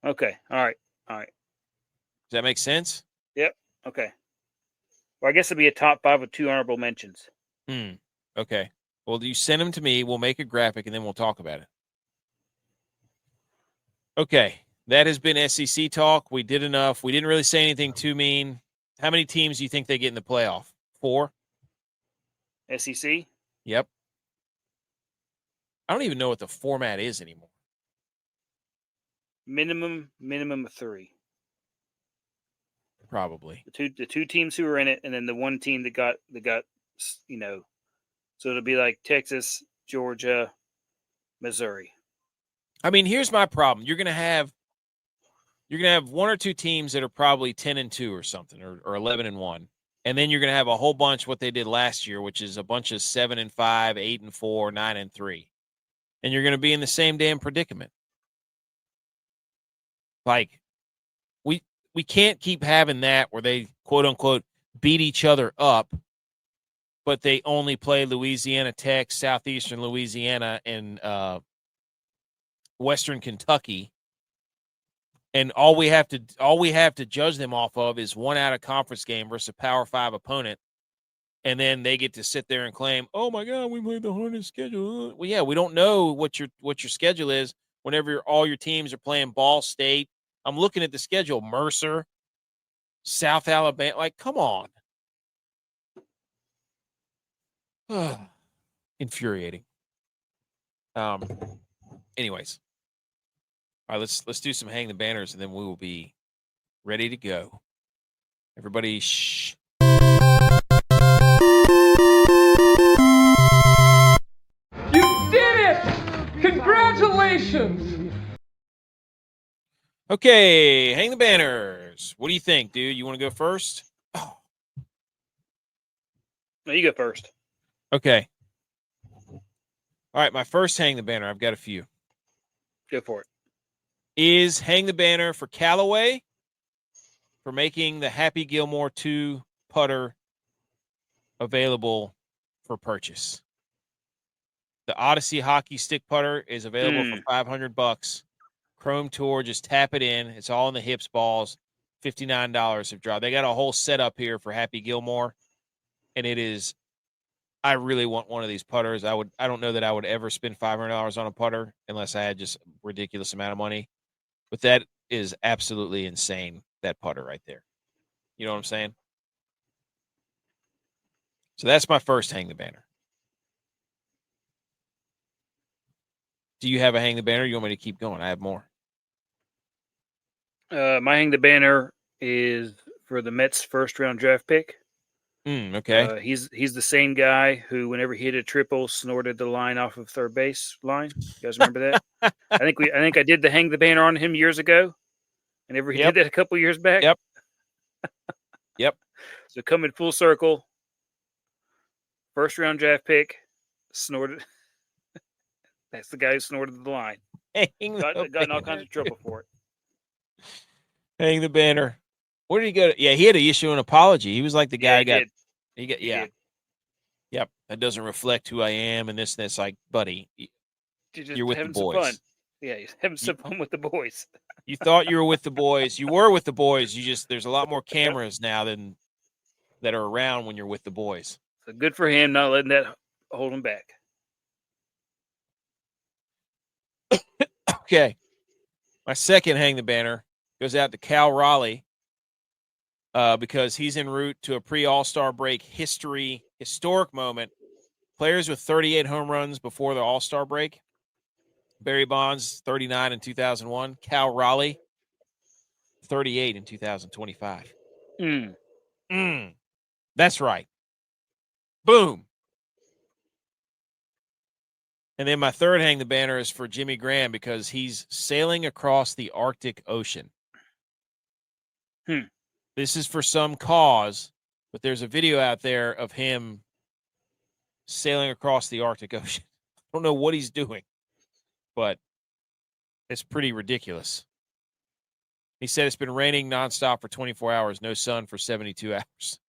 Okay. All right. Does that make sense? Yep. Okay. Well, I guess it'd be a top 5 with 2 honorable mentions. Okay. Well, you send them to me. We'll make a graphic, and then we'll talk about it. Okay. That has been SEC talk. We did enough. We didn't really say anything too mean. How many teams do you think they get in the playoff? 4? SEC? Yep. I don't even know what the format is anymore. Minimum of 3. Probably. The two teams who are in it, and then the one team that got so it'll be like Texas, Georgia, Missouri. I mean, here's my problem. You're gonna have 1 or 2 teams that are probably 10-2 or something, or 11-1, And then you're going to have a whole bunch what they did last year, which is a bunch of 7-5, 8-4, 9-3. And you're going to be in the same damn predicament. Like, we can't keep having that where they, quote-unquote, beat each other up, but they only play Louisiana Tech, Southeastern Louisiana, and Western Kentucky. And all we have to judge them off of is one out-of-conference game versus a Power 5 opponent. And then they get to sit there and claim, oh, my God, we played the hardest schedule. Well, yeah, we don't know what your schedule is whenever all your teams are playing Ball State. I'm looking at the schedule, Mercer, South Alabama. Like, come on. Infuriating. Anyways. All right, let's do some Hang the Banners, and then we will be ready to go. Everybody, shh. You did it! Congratulations! Okay, Hang the Banners. What do you think, dude? You want to go first? Oh. No, you go first. Okay. All right, my first Hang the Banner, I've got a few. Go for it. Is Hang the Banner for Callaway for making the Happy Gilmore 2 putter available for purchase. The Odyssey hockey stick putter is available for $500. Chrome Tour, just tap it in. It's all in the hips balls. $59 have dropped. They got a whole setup here for Happy Gilmore, and it is. I really want one of these putters. I don't know that I would ever spend $500 on a putter unless I had just a ridiculous amount of money. But that is absolutely insane. That putter right there. You know what I'm saying? So that's my first Hang the Banner. Do you have a Hang the Banner? You want me to keep going? I have more. My Hang the Banner is for the Mets' first-round draft pick. Okay. He's the same guy who, whenever he hit a triple, snorted the line off of third base line. You guys remember that? I think I did the Hang the Banner on him years ago. Whenever he did that a couple years back. Yep. Yep. So coming full circle, first-round draft pick, snorted. That's the guy who snorted the line. Got in all kinds of trouble for it. Hang the Banner. Where did he go? Yeah, he had to issue an apology. He was like the guy He did. Yep. That doesn't reflect who I am and this and this. Like, buddy, you're with the boys. Some fun. Yeah, he's having some fun with the boys. You thought you were with the boys. You were with the boys. There's a lot more cameras now that are around when you're with the boys. So good for him not letting that hold him back. Okay. My second Hang the Banner goes out to Cal Raleigh because he's en route to a pre-All-Star break historic moment. Players with 38 home runs before the All-Star break. Barry Bonds, 39 in 2001. Cal Raleigh, 38 in 2025. That's right. Boom. And then my third Hang the Banner is for Jimmy Graham because he's sailing across the Arctic Ocean. This is for some cause, but there's a video out there of him sailing across the Arctic Ocean. I don't know what he's doing, but it's pretty ridiculous. He said it's been raining nonstop for 24 hours, no sun for 72 hours.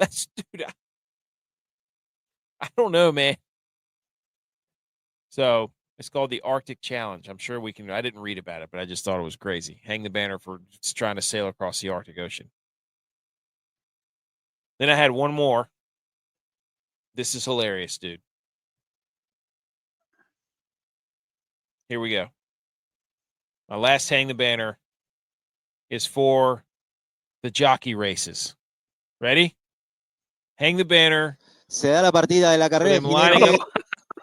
Dude, I don't know, man. So it's called the Arctic Challenge. I'm sure we can. I didn't read about it, but I just thought it was crazy. Hang the Banner for trying to sail across the Arctic Ocean. Then I had one more. This is hilarious, dude. Here we go. My last Hang the Banner is for the jockey races. Ready? Hang the Banner. Se da la partida de la carrera.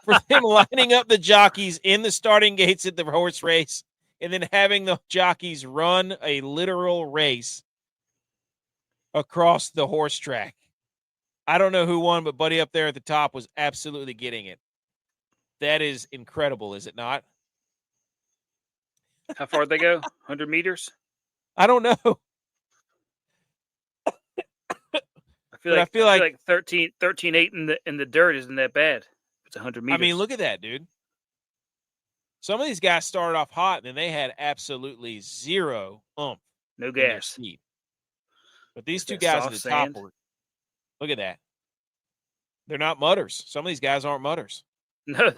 For them lining up the jockeys in the starting gates at the horse race and then having the jockeys run a literal race across the horse track. I don't know who won, but buddy up there at the top was absolutely getting it. That is incredible, is it not? How far did they go? 100 meters? I don't know. I feel like 13-8 in the dirt isn't that bad. It's 100 meters. I mean, look at that, dude. Some of these guys started off hot, and then they had absolutely zero oomph. No in their gas. speed. But these Is two that guys at soft the sand? top were, look at that. They're not mutters. Some of these guys aren't mutters. No.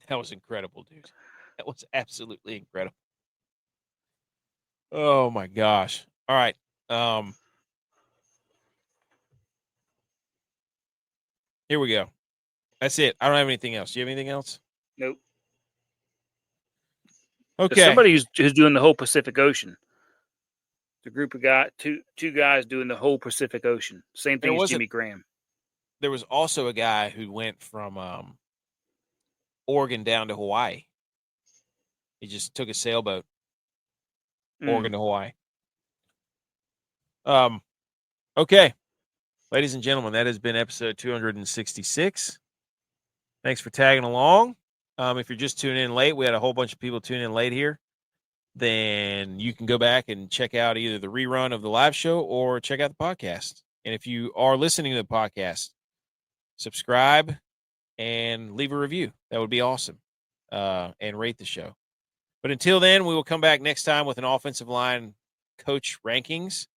That was incredible, dude. That was absolutely incredible. Oh my gosh. All right. Here we go. That's it. I don't have anything else. Do you have anything else? Nope. Okay. There's somebody who's doing the whole Pacific Ocean. The group of guys, two guys doing the whole Pacific Ocean. Same thing as Jimmy Graham. There was also a guy who went from Oregon down to Hawaii. He just took a sailboat, Oregon to Hawaii. Okay. Ladies and gentlemen, that has been episode 266. Thanks for tagging along. If you're just tuning in late, we had a whole bunch of people tune in late here. Then you can go back and check out either the rerun of the live show or check out the podcast. And if you are listening to the podcast, subscribe and leave a review. That would be awesome. And rate the show. But until then, we will come back next time with an offensive line coach rankings.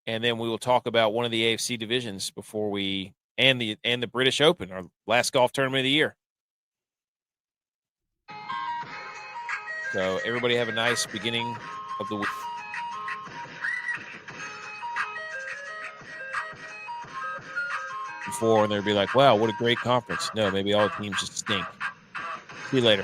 And then we will talk about one of the AFC divisions before we and the British Open, our last golf tournament of the year. So everybody have a nice beginning of the week. And they'll be like, wow, what a great conference. No, maybe all the teams just stink. See you later.